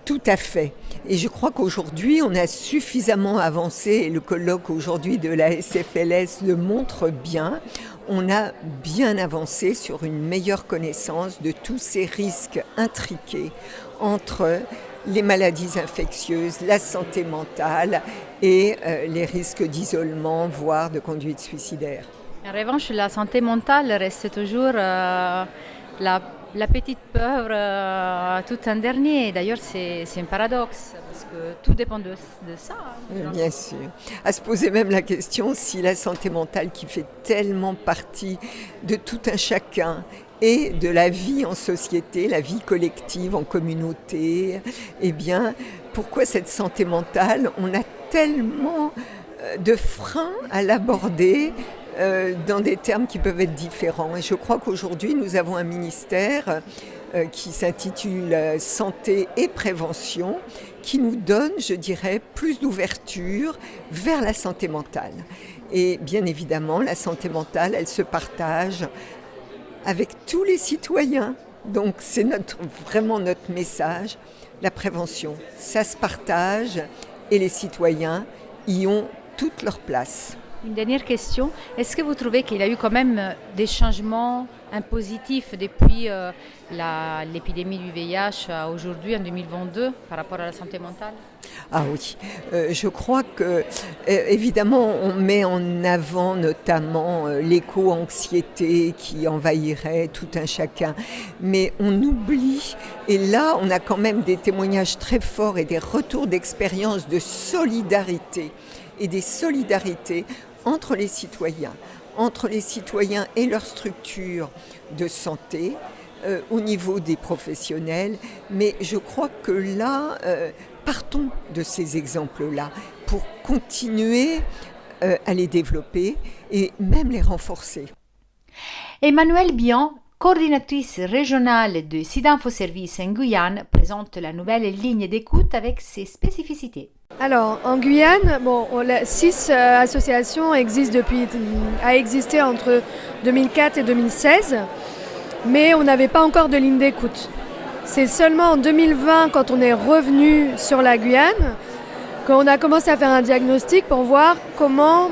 Tout à fait. Et je crois qu'aujourd'hui, on a suffisamment avancé, et le colloque aujourd'hui de la SFLS le montre bien. On a bien avancé sur une meilleure connaissance de tous ces risques intriqués entre les maladies infectieuses, la santé mentale et les risques d'isolement, voire de conduite suicidaire. En revanche, la santé mentale reste toujours la petite peur tout en dernier. D'ailleurs, c'est un paradoxe, parce que tout dépend de ça. Bien sûr. À se poser même la question si la santé mentale, qui fait tellement partie de tout un chacun, et de la vie en société, la vie collective, en communauté, eh bien, pourquoi cette santé mentale, on a tellement de freins à l'aborder dans des termes qui peuvent être différents. Et je crois qu'aujourd'hui, nous avons un ministère qui s'intitule Santé et Prévention, qui nous donne, je dirais, plus d'ouverture vers la santé mentale. Et bien évidemment, la santé mentale, elle se partage avec tous les citoyens. Donc c'est vraiment notre message, la prévention. Ça se partage et les citoyens y ont toute leur place. Une dernière question, est-ce que vous trouvez qu'il y a eu quand même des changements positifs depuis l'épidémie du VIH à aujourd'hui, en 2022, par rapport à la santé mentale ? Ah oui, je crois que évidemment on met en avant notamment l'éco-anxiété qui envahirait tout un chacun, mais on oublie, et là on a quand même des témoignages très forts et des retours d'expérience de solidarité et des solidarités entre les citoyens et leurs structures de santé, au niveau des professionnels, mais je crois que là, partons de ces exemples-là pour continuer à les développer et même les renforcer. Emmanuelle Bion, coordinatrice régionale de SIDA Info Service en Guyane, présente la nouvelle ligne d'écoute avec ses spécificités. Alors, en Guyane, 6 associations a existé entre 2004 et 2016, mais on n'avait pas encore de ligne d'écoute. C'est seulement en 2020, quand on est revenu sur la Guyane, qu'on a commencé à faire un diagnostic pour voir comment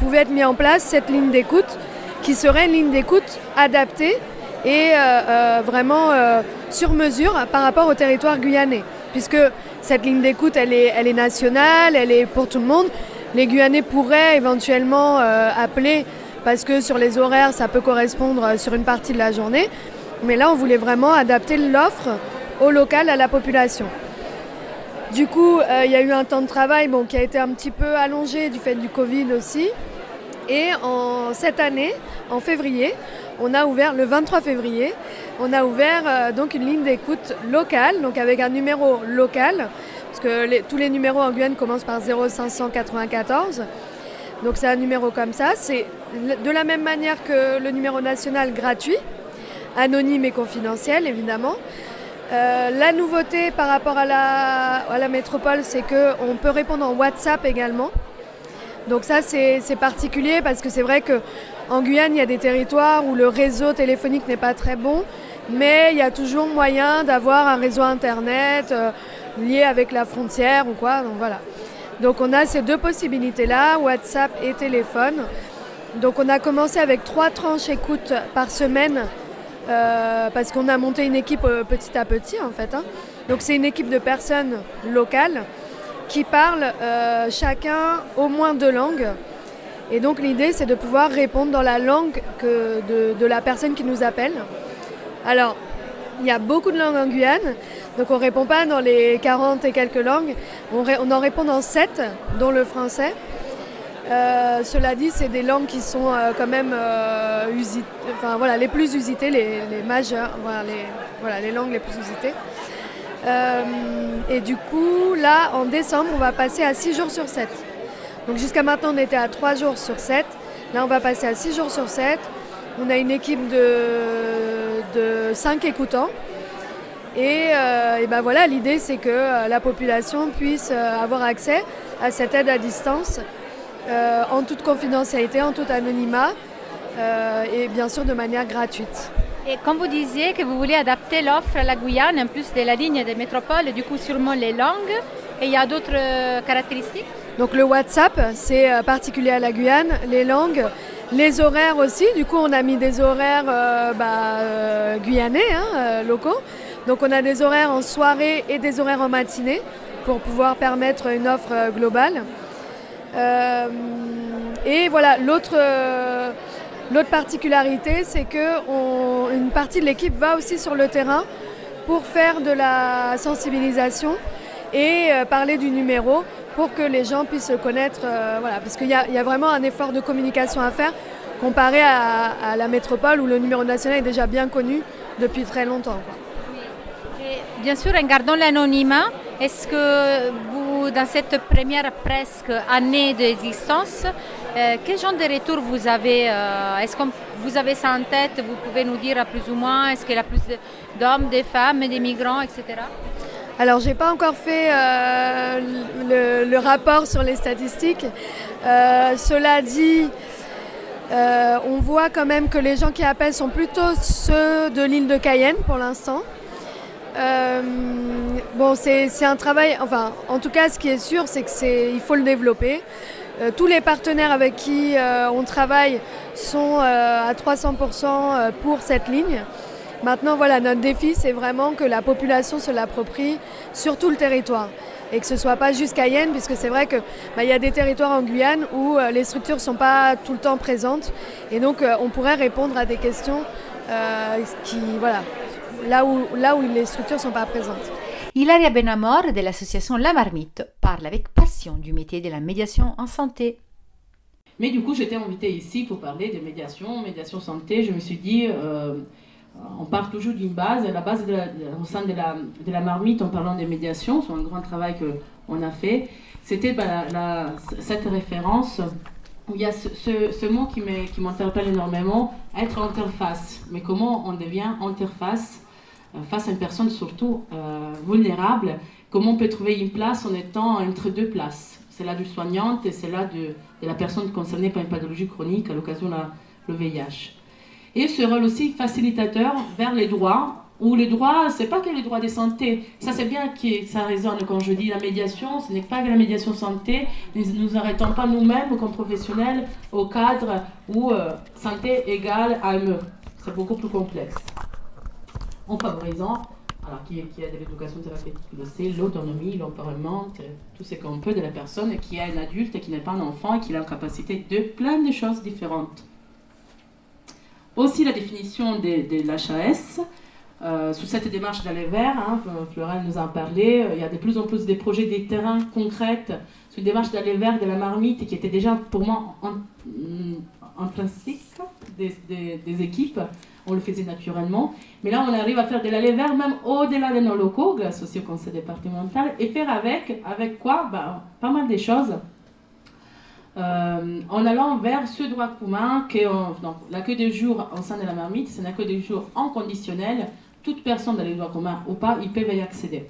pouvait être mis en place cette ligne d'écoute, qui serait une ligne d'écoute adaptée et vraiment sur mesure par rapport au territoire guyanais. Puisque cette ligne d'écoute, elle est nationale, elle est pour tout le monde. Les Guyanais pourraient éventuellement appeler, parce que sur les horaires, ça peut correspondre sur une partie de la journée. Mais là, on voulait vraiment adapter l'offre au local, à la population. Du coup, il y a eu un temps de travail qui a été un petit peu allongé du fait du Covid aussi. Et cette année, en février, on a ouvert le 23 février, on a ouvert donc une ligne d'écoute locale, donc avec un numéro local, parce que tous les numéros en Guyane commencent par 0594. Donc c'est un numéro comme ça, c'est de la même manière que le numéro national gratuit, anonyme et confidentiel évidemment. La nouveauté par rapport à la métropole, c'est qu'on peut répondre en WhatsApp également. Donc ça c'est particulier parce que c'est vrai qu'en Guyane il y a des territoires où le réseau téléphonique n'est pas très bon, mais il y a toujours moyen d'avoir un réseau internet lié avec la frontière ou quoi, donc voilà. Donc on a ces deux possibilités-là, WhatsApp et téléphone. Donc on a commencé avec 3 tranches écoute par semaine parce qu'on a monté une équipe petit à petit en fait. Donc c'est une équipe de personnes locales qui parlent chacun au moins 2 langues. Et donc l'idée c'est de pouvoir répondre dans la langue de la personne qui nous appelle. Alors il y a beaucoup de langues en Guyane, donc on ne répond pas dans les 40 et quelques langues, on en répond dans 7, dont le français. Cela dit, c'est des langues qui sont quand même les plus usitées, les majeures, les langues les plus usitées. Et du coup, là, en décembre, on va passer à 6 jours sur 7. Donc jusqu'à maintenant, on était à 3 jours sur 7. Là, on va passer à 6 jours sur 7. On a une équipe de 5 écoutants. Et ben voilà, l'idée, c'est que la population puisse avoir accès à cette aide à distance en toute confidentialité, en tout anonymat et bien sûr de manière gratuite. Et comme vous disiez que vous voulez adapter l'offre à la Guyane, en plus de la ligne des métropoles, du coup sûrement les langues, et il y a d'autres caractéristiques? Donc le WhatsApp, c'est particulier à la Guyane, les langues, les horaires aussi, du coup on a mis des horaires guyanais, locaux. Donc on a des horaires en soirée et des horaires en matinée pour pouvoir permettre une offre globale. Et voilà, l'autre particularité, c'est qu'une partie de l'équipe va aussi sur le terrain pour faire de la sensibilisation et parler du numéro pour que les gens puissent se connaître. Parce qu'il y a vraiment un effort de communication à faire comparé à la métropole où le numéro national est déjà bien connu depuis très longtemps, quoi. Et bien sûr, en gardant l'anonymat, est-ce que vous, dans cette première presque année d'existence, quel genre de retour vous avez? Est-ce que vous avez ça en tête? Vous pouvez nous dire plus ou moins, est-ce qu'il y a plus d'hommes, de femmes, des migrants, etc.? Alors, je n'ai pas encore fait le rapport sur les statistiques. Cela dit, on voit quand même que les gens qui appellent sont plutôt ceux de l'île de Cayenne pour l'instant. C'est un travail, en tout cas ce qui est sûr c'est qu'il faut le développer. Tous les partenaires avec qui on travaille sont à 300% pour cette ligne. Maintenant voilà, notre défi c'est vraiment que la population se l'approprie sur tout le territoire et que ce ne soit pas juste Cayenne, puisque c'est vrai qu'il y a des territoires en Guyane où les structures ne sont pas tout le temps présentes et donc on pourrait répondre à des questions là où les structures ne sont pas présentes. Ilaria Benamor de l'association La Marmite parle avec passion du métier de la médiation en santé. Mais du coup, j'étais invitée ici pour parler de médiation santé. Je me suis dit, on part toujours d'une base. La base au sein de la Marmite, en parlant de médiation, c'est un grand travail qu'on a fait. C'était cette référence où il y a ce mot qui m'interpelle énormément, être interface. Mais comment on devient interface face à une personne surtout vulnérable? Comment on peut trouver une place en étant entre deux places? C'est là du soignante et c'est là de la personne concernée par une pathologie chronique, à l'occasion de le VIH. Et ce rôle aussi facilitateur vers les droits, où les droits, c'est pas que les droits de santé. Ça, c'est bien que ça résonne quand je dis la médiation, ce n'est pas que la médiation santé. Nous ne nous arrêtons pas nous-mêmes comme professionnels au cadre où santé égale AME. C'est beaucoup plus complexe. En favorisant, alors qui a de l'éducation thérapeutique, c'est l'autonomie, l'empowerment, tout ce qu'on peut de la personne qui est un adulte et qui n'est pas un enfant et qui a la capacité de plein de choses différentes. Aussi la définition de l'HAS, sous cette démarche d'aller vers, Florent nous en parlait, il y a de plus en plus de projets de terrain concrets, sous une démarche d'aller vers de la Marmite qui était déjà pour moi en principe, des équipes. On le faisait naturellement. Mais là, on arrive à faire de l'aller vers, même au-delà de nos locaux, grâce aussi au conseil départemental, et faire avec quoi? Pas mal de choses. En allant vers ce droit commun, donc l'accueil de jour au sein de la marmite, c'est un accueil de jour en conditionnel. Toute personne dans les droits communs ou pas, ils peuvent y accéder.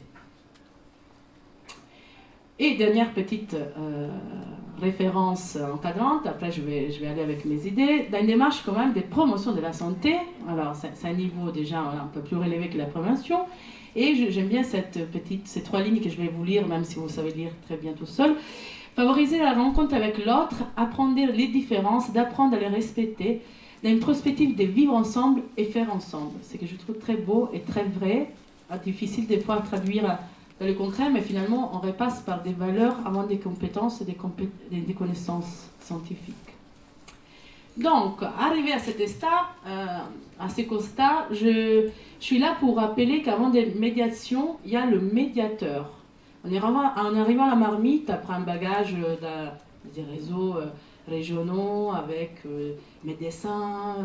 Et dernière petite référence encadrante, après je vais aller avec mes idées, dans une démarche quand même de promotion de la santé. Alors c'est un niveau déjà un peu plus relevé que la prévention, et j'aime bien ces 3 lignes que je vais vous lire, même si vous savez lire très bien tout seul. Favoriser la rencontre avec l'autre, apprendre les différences, d'apprendre à les respecter, dans une perspective de vivre ensemble et faire ensemble. C'est que je trouve très beau et très vrai, difficile des fois à traduire dans le concret, mais finalement, on repasse par des valeurs avant des compétences et des connaissances scientifiques. Donc, arrivé à ces constats, je suis là pour rappeler qu'avant des médiations, il y a le médiateur. En arrivant à la marmite, après un bagage des réseaux régionaux avec médecins,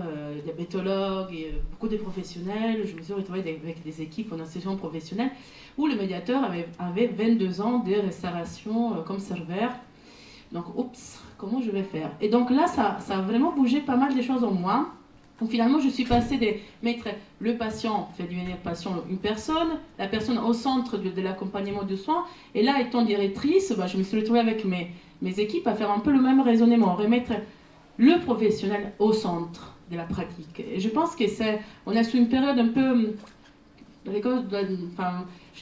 diabétologues, et beaucoup de professionnels, je me suis retrouvée avec des équipes en association professionnelle, où le médiateur avait 22 ans de restauration comme serveur. Donc, comment je vais faire? Et donc là, ça a vraiment bougé pas mal de choses en moi. Donc finalement, je suis passée de mettre le patient, fait devenir patient une personne, la personne au centre de l'accompagnement de soins. Et là, étant directrice, je me suis retrouvée avec mes équipes à faire un peu le même raisonnement, remettre le professionnel au centre de la pratique. Et je pense que on est sous une période un peu, je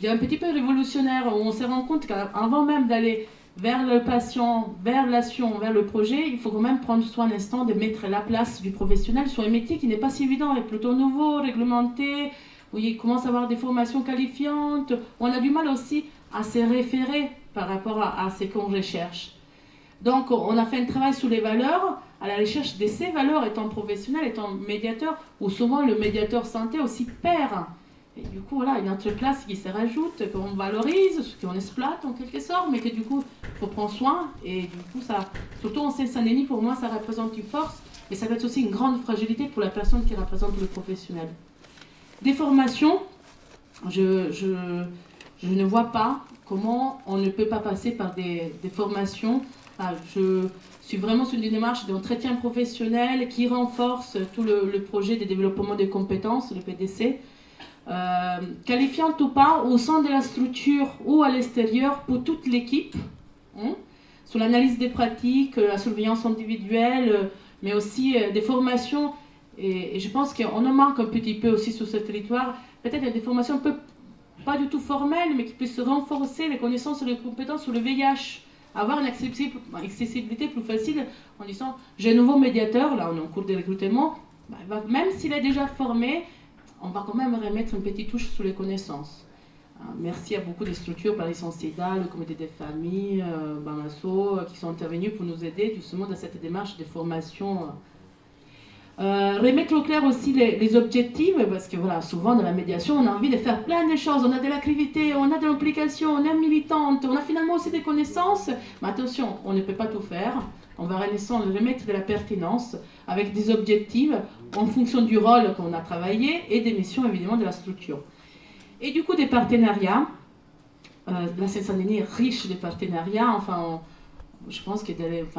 dirais un petit peu révolutionnaire, où on se rend compte qu'avant même d'aller vers le patient, vers l'action, vers le projet, il faut quand même prendre soin un instant de mettre la place du professionnel sur un métier qui n'est pas si évident, est plutôt nouveau, réglementé, où il commence à avoir des formations qualifiantes. On a du mal aussi à se référer par rapport à ce qu'on recherche. Donc on a fait un travail sur les valeurs, à la recherche de ces valeurs étant professionnel, étant médiateur, où souvent le médiateur santé aussi perd. Et du coup, voilà, il y a une autre place qui se rajoute, qu'on valorise, qu'on exploite en quelque sorte, mais que du coup, il faut prendre soin. Et du coup, surtout en Seine-Saint-Denis, pour moi, ça représente une force, mais ça peut être aussi une grande fragilité pour la personne qui représente le professionnel. Des formations, je ne vois pas comment on ne peut pas passer par des formations. Je suis vraiment sur une démarche d'entretien professionnel qui renforce tout le projet de développement des compétences, le PDC. Qualifiante ou pas, au sein de la structure ou à l'extérieur pour toute l'équipe, sur l'analyse des pratiques, la surveillance individuelle, mais aussi des formations, et je pense qu'on en manque un petit peu aussi sur ce territoire, peut-être des formations un peu pas du tout formelles, mais qui puissent renforcer les connaissances et les compétences sur le VIH, avoir une accessibilité plus facile en disant j'ai un nouveau médiateur, là on est en cours de recrutement, même s'il est déjà formé, on va quand même remettre une petite touche sur les connaissances. Merci à beaucoup de structures, par exemple SIDA, le comité des familles, Bamasso, qui sont intervenus pour nous aider justement dans cette démarche de formation. Remettre au clair aussi les objectifs, parce que voilà, souvent dans la médiation, on a envie de faire plein de choses, on a de l'activité, on a de l'implication, on est militante, on a finalement aussi des connaissances, mais attention, on ne peut pas tout faire. On va remettre de la pertinence avec des objectifs en fonction du rôle qu'on a travaillé et des missions évidemment de la structure. Et du coup des partenariats. La Seine-Saint-Denis est riche de partenariats. Je pense que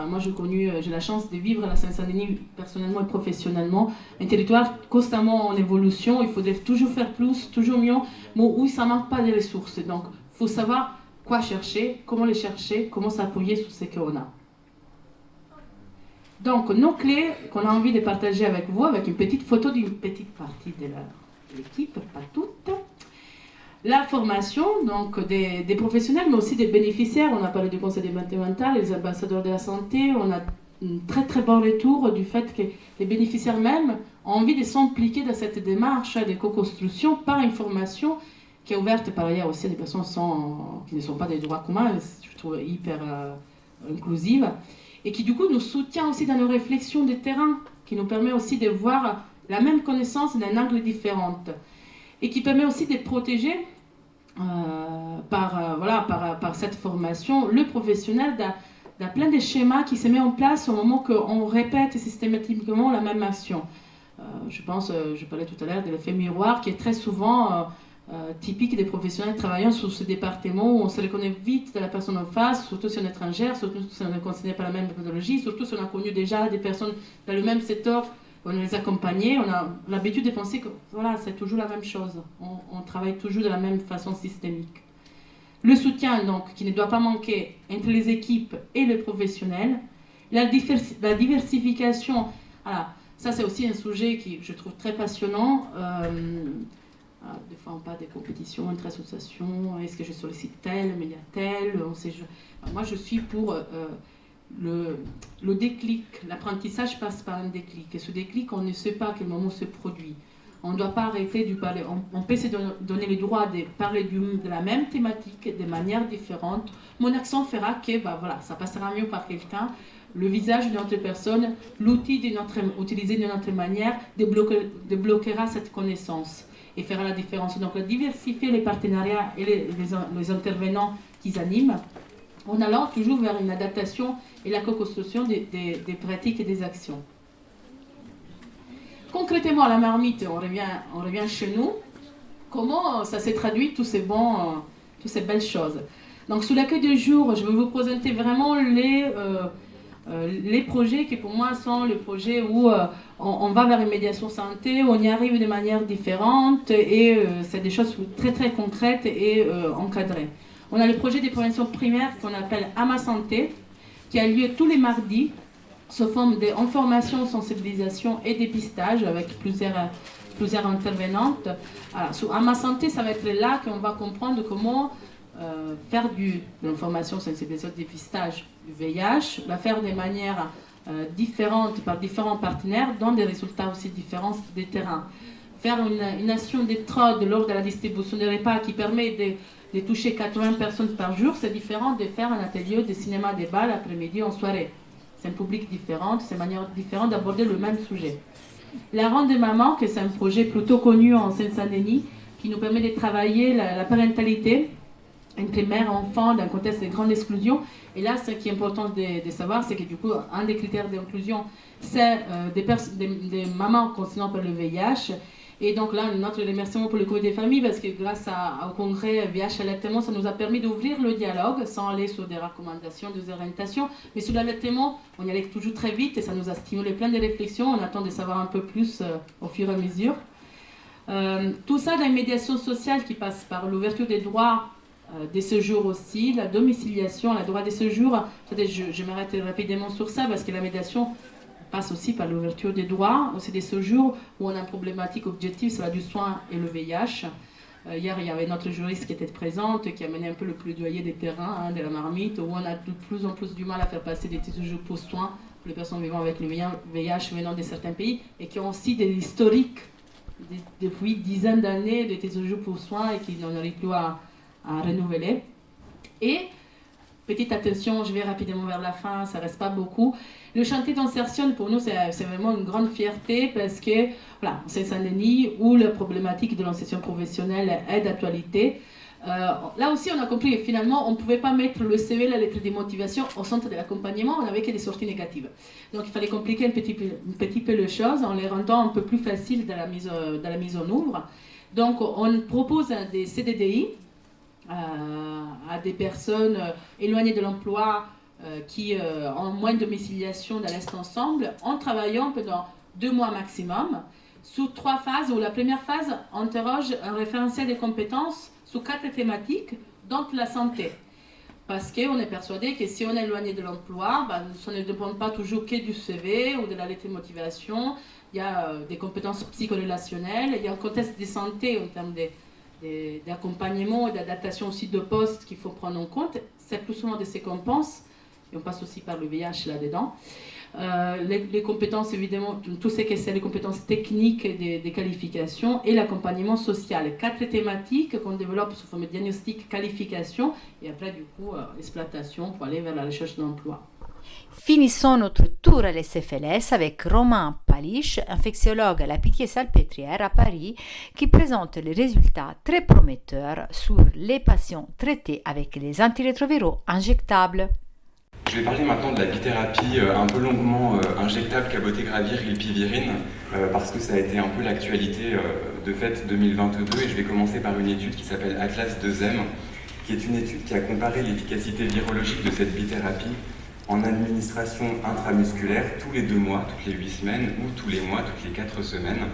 moi j'ai la chance de vivre à la Seine-Saint-Denis personnellement et professionnellement. Un territoire constamment en évolution. Il faudrait toujours faire plus, toujours mieux, mais où ça ne manque pas de ressources. Donc il faut savoir quoi chercher, comment les chercher, comment s'appuyer sur ce qu'on a. Donc, nos clés qu'on a envie de partager avec vous, avec une petite photo d'une petite partie de l'équipe, pas toute. La formation, donc des professionnels, mais aussi des bénéficiaires. On a parlé du conseil départemental, les ambassadeurs de la santé. On a un très très bon retour du fait que les bénéficiaires même ont envie de s'impliquer dans cette démarche de co-construction par une formation qui est ouverte par ailleurs aussi à des personnes qui ne sont pas des droits communs, je trouve hyper inclusive. Et qui du coup nous soutient aussi dans nos réflexions de terrain, qui nous permet aussi de voir la même connaissance d'un angle différent, et qui permet aussi de protéger par cette formation le professionnel Il y a plein de schémas qui se mettent en place au moment qu'on répète systématiquement la même action. Je parlais tout à l'heure de l'effet miroir qui est très souvent typique des professionnels travaillant sur ce département où on se reconnaît vite de la personne en face, surtout si on est étrangère, surtout si on ne considère pas la même méthodologie, surtout si on a connu déjà des personnes dans le même secteur, on les accompagnait, on a l'habitude de penser que voilà, c'est toujours la même chose, on travaille toujours de la même façon systémique. Le soutien, donc, qui ne doit pas manquer entre les équipes et les professionnels. La diversification, voilà, ça c'est aussi un sujet qui je trouve très passionnant. Des fois on parle des compétitions entre associations, est-ce que je sollicite tel, média tel, moi je suis pour le déclic. L'apprentissage passe par un déclic, et ce déclic on ne sait pas à quel moment se produit. On ne doit pas arrêter de parler, on peut se donner le droit de parler de la même thématique de manière différente. Mon accent fera que voilà, ça passera mieux par quelqu'un. Le visage d'une autre personne, l'outil utilisé d'une autre manière débloquera cette connaissance et fera la différence. Donc, diversifier les partenariats et les intervenants qui animent, en allant toujours vers une adaptation et la co-construction des pratiques et des actions. Concrètement, à la marmite, on revient chez nous. Comment ça s'est traduit, toutes ces belles choses. Donc, sous l'accueil du jour, je vais vous présenter vraiment les projets qui, pour moi, sont les projets où on va vers une médiation santé, où on y arrive de manière différente et c'est des choses très, très concrètes et encadrées. On a le projet des préventions primaires qu'on appelle AMA Santé, qui a lieu tous les mardis, sous forme d'information, sensibilisation et dépistage avec plusieurs intervenantes. Alors, sous AMA Santé, ça va être là qu'on va comprendre comment faire de l'information, sensibilisation, dépistage du VIH, la faire de manière différente par différents partenaires, dans des résultats aussi différents des terrains. Faire une action d'étrade lors de la distribution des repas qui permet de toucher 80 personnes par jour, c'est différent de faire un atelier de cinéma débat l'après-midi en soirée. C'est un public différent, c'est une manière différente d'aborder le même sujet. La Ronde des mamans, que c'est un projet plutôt connu en Seine-Saint-Denis, qui nous permet de travailler la parentalité entre mères et enfants dans un contexte de grande exclusion. Et là, ce qui est important de savoir, c'est que du coup, un des critères d'inclusion, c'est des mamans concernées par le VIH. Et donc là, notre remerciement pour le Comité des familles, parce que grâce au congrès VIH Allaitement, ça nous a permis d'ouvrir le dialogue sans aller sur des recommandations, des orientations. Mais sur l'allaitement, on y allait toujours très vite et ça nous a stimulé plein de réflexions. On attend de savoir un peu plus au fur et à mesure. Tout ça dans une médiation sociale qui passe par l'ouverture des droits des séjours aussi, la domiciliation, le droit des séjours. Je m'arrête rapidement sur ça parce que la médiation passe aussi par l'ouverture des droits. C'est des séjours où on a une problématique objective, c'est la du soin et le VIH. Hier, il y avait notre juriste qui était présente, qui a mené un peu le plaidoyer des terrains, de la marmite, où on a de plus en plus du mal à faire passer des séjours pour soins pour les personnes vivant avec le VIH venant de certains pays et qui ont aussi des historiques depuis dizaines d'années de séjours pour soins et qui n'en arrivent plus à renouveler. Et petite attention, je vais rapidement vers la fin, ça ne reste pas beaucoup. Le chantier d'insertion, pour nous, c'est vraiment une grande fierté parce que, voilà, c'est Saint-Denis où la problématique de l'insertion professionnelle est d'actualité. Là aussi, on a compris que finalement, on ne pouvait pas mettre le CV, la lettre de motivation, au centre de l'accompagnement, on n'avait que des sorties négatives. Donc, il fallait compliquer un petit peu les choses en les rendant un peu plus faciles dans la mise en œuvre. Donc, on propose des CDDI à des personnes éloignées de l'emploi qui ont moins de domiciliation dans l'Est ensemble, en travaillant pendant 2 mois maximum, sous 3 phases, où la première phase interroge un référentiel des compétences sous 4 thématiques, dont la santé. Parce qu'on est persuadé que si on est éloigné de l'emploi, ça ne dépend pas toujours que du CV ou de la lettre de motivation. Il y a des compétences psychorelationnelles, il y a un contexte de santé en termes d'accompagnement et d'adaptation aussi de poste qu'il faut prendre en compte. C'est plus souvent de ces qu'on pense, et on passe aussi par le VIH là-dedans. Les compétences, évidemment, tout ce que c'est les compétences techniques et des qualifications et l'accompagnement social. 4 thématiques qu'on développe sous forme de diagnostic, qualification et après, du coup, exploitation pour aller vers la recherche d'emploi. Finissons notre tour à l'SFLS avec Romain Paliche, infectiologue à la Pitié-Salpêtrière à Paris, qui présente les résultats très prometteurs sur les patients traités avec les antirétroviraux injectables. Je vais parler maintenant de la bithérapie un peu longuement injectable cabotegravir rilpivirine parce que ça a été un peu l'actualité de fait 2022 et je vais commencer par une étude qui s'appelle Atlas 2M qui est une étude qui a comparé l'efficacité virologique de cette bithérapie en administration intramusculaire tous les 2 mois, toutes les 8 semaines ou tous les mois, toutes les 4 semaines.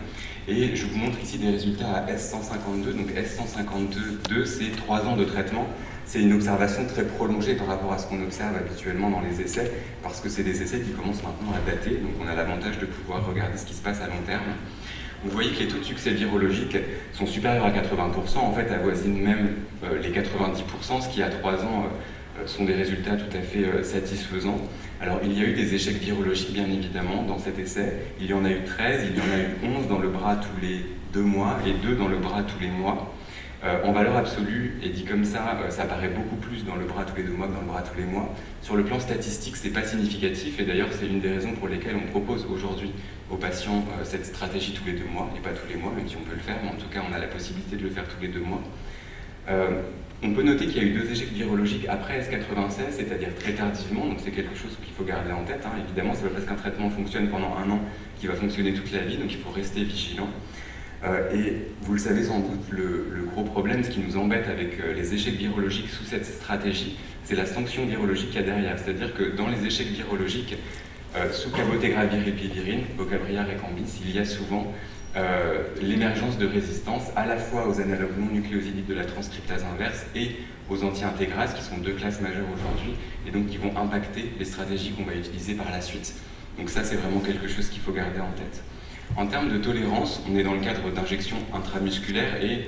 Et je vous montre ici des résultats à S152. Donc S152, c'est 3 ans de traitement. C'est une observation très prolongée par rapport à ce qu'on observe habituellement dans les essais, parce que c'est des essais qui commencent maintenant à dater, donc on a l'avantage de pouvoir regarder ce qui se passe à long terme. Vous voyez que les taux de succès virologiques sont supérieurs à 80%, en fait avoisinent même les 90%, ce qui à 3 ans sont des résultats tout à fait satisfaisants. Alors il y a eu des échecs virologiques bien évidemment dans cet essai, il y en a eu 13, il y en a eu 11 dans le bras tous les 2 mois et 2 dans le bras tous les mois. En valeur absolue, et dit comme ça, ça paraît beaucoup plus dans le bras tous les 2 mois que dans le bras tous les mois. Sur le plan statistique, c'est pas significatif, et d'ailleurs c'est une des raisons pour lesquelles on propose aujourd'hui aux patients cette stratégie tous les 2 mois, et pas tous les mois, même si on peut le faire, mais en tout cas on a la possibilité de le faire tous les 2 mois. On peut noter qu'il y a eu 2 échecs virologiques après S96, c'est-à-dire très tardivement, donc c'est quelque chose qu'il faut garder en tête. Évidemment, c'est pas parce qu'un traitement fonctionne pendant 1 an qu'il va fonctionner toute la vie, donc il faut rester vigilant. Et vous le savez sans doute, le gros problème, ce qui nous embête avec les échecs virologiques sous cette stratégie, c'est la sanction virologique qu'il y a derrière. C'est-à-dire que dans les échecs virologiques, sous cabotegravir rilpivirine, Bocabriar et Cambis, il y a souvent l'émergence de résistance à la fois aux analogues non nucléosidiques de la transcriptase inverse et aux anti-intégrases, qui sont 2 classes majeures aujourd'hui, et donc qui vont impacter les stratégies qu'on va utiliser par la suite. Donc ça, c'est vraiment quelque chose qu'il faut garder en tête. En termes de tolérance, on est dans le cadre d'injections intramusculaires et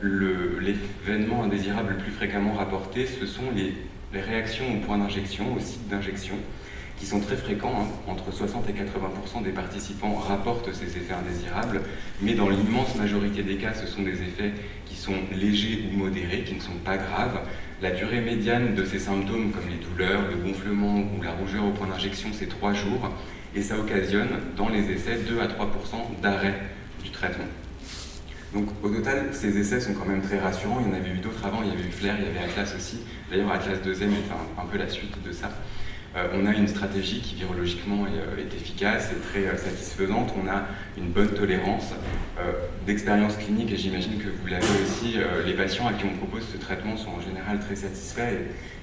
l'événement indésirable le plus fréquemment rapporté, ce sont les réactions au point d'injection, au site d'injection, qui sont très fréquents. Entre 60 et 80% des participants rapportent ces effets indésirables, mais dans l'immense majorité des cas, ce sont des effets qui sont légers ou modérés, qui ne sont pas graves. La durée médiane de ces symptômes, comme les douleurs, le gonflement ou la rougeur au point d'injection, c'est 3 jours. Et ça occasionne, dans les essais, 2 à 3% d'arrêt du traitement. Donc au total, ces essais sont quand même très rassurants. Il y en avait eu d'autres avant, il y avait eu Flair, il y avait Atlas aussi. D'ailleurs, Atlas 2M est un peu la suite de ça. On a une stratégie qui virologiquement est efficace et très satisfaisante. On a une bonne tolérance d'expérience clinique, et j'imagine que vous l'avez aussi. Les patients à qui on propose ce traitement sont en général très satisfaits.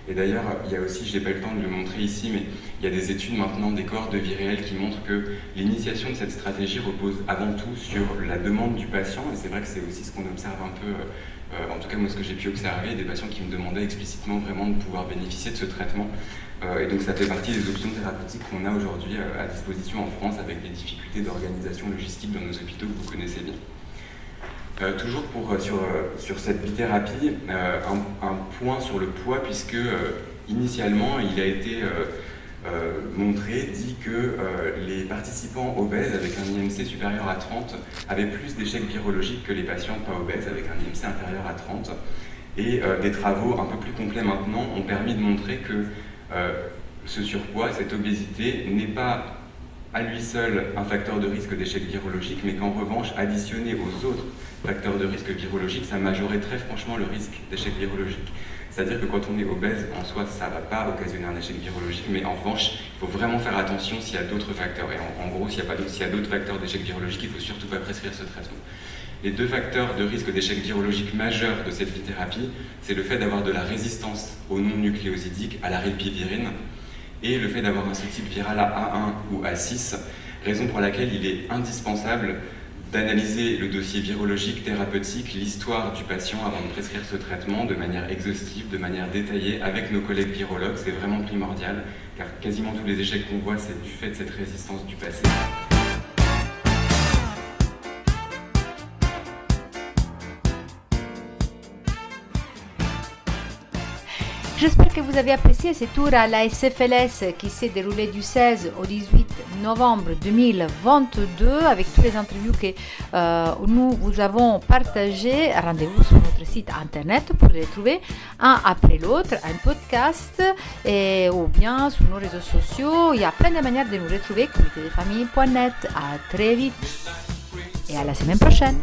Et d'ailleurs, il y a aussi, je n'ai pas eu le temps de le montrer ici, mais il y a des études maintenant, des cohortes de vie réelle qui montrent que l'initiation de cette stratégie repose avant tout sur la demande du patient, et c'est vrai que c'est aussi ce qu'on observe un peu, en tout cas moi ce que j'ai pu observer, des patients qui me demandaient explicitement vraiment de pouvoir bénéficier de ce traitement. Et donc ça fait partie des options thérapeutiques qu'on a aujourd'hui à disposition en France, avec des difficultés d'organisation logistique dans nos hôpitaux que vous connaissez bien. Toujours sur cette bithérapie, un point sur le poids, puisque initialement il a été dit que les participants obèses avec un IMC supérieur à 30 avaient plus d'échecs virologiques que les patients pas obèses avec un IMC inférieur à 30. Et des travaux un peu plus complets maintenant ont permis de montrer que ce surpoids, cette obésité n'est pas à lui seul un facteur de risque d'échec virologique, mais qu'en revanche, additionné aux autres facteurs de risque virologique, ça majorait très franchement le risque d'échec virologique. C'est-à-dire que quand on est obèse, en soi, ça ne va pas occasionner un échec virologique, mais en revanche, il faut vraiment faire attention s'il y a d'autres facteurs. Et en gros, s'il y a d'autres facteurs d'échec virologique, il ne faut surtout pas prescrire ce traitement. Les 2 facteurs de risque d'échec virologique majeurs de cette bithérapie, c'est le fait d'avoir de la résistance aux non-nucléosidiques, à la rilpivirine, et le fait d'avoir un sous-type viral à A1 ou A6, raison pour laquelle il est indispensable d'analyser le dossier virologique, thérapeutique, l'histoire du patient avant de prescrire ce traitement de manière exhaustive, de manière détaillée, avec nos collègues virologues. C'est vraiment primordial, car quasiment tous les échecs qu'on voit, c'est du fait de cette résistance du passé. J'espère que vous avez apprécié ce tour à la SFLS qui s'est déroulé du 16 au 18 novembre 2022 avec toutes les interviews que nous vous avons partagées. Rendez-vous sur notre site internet pour les trouver un après l'autre, un podcast ou bien sur nos réseaux sociaux. Il y a plein de manières de nous retrouver, comitedefamille.net. À très vite et à la semaine prochaine.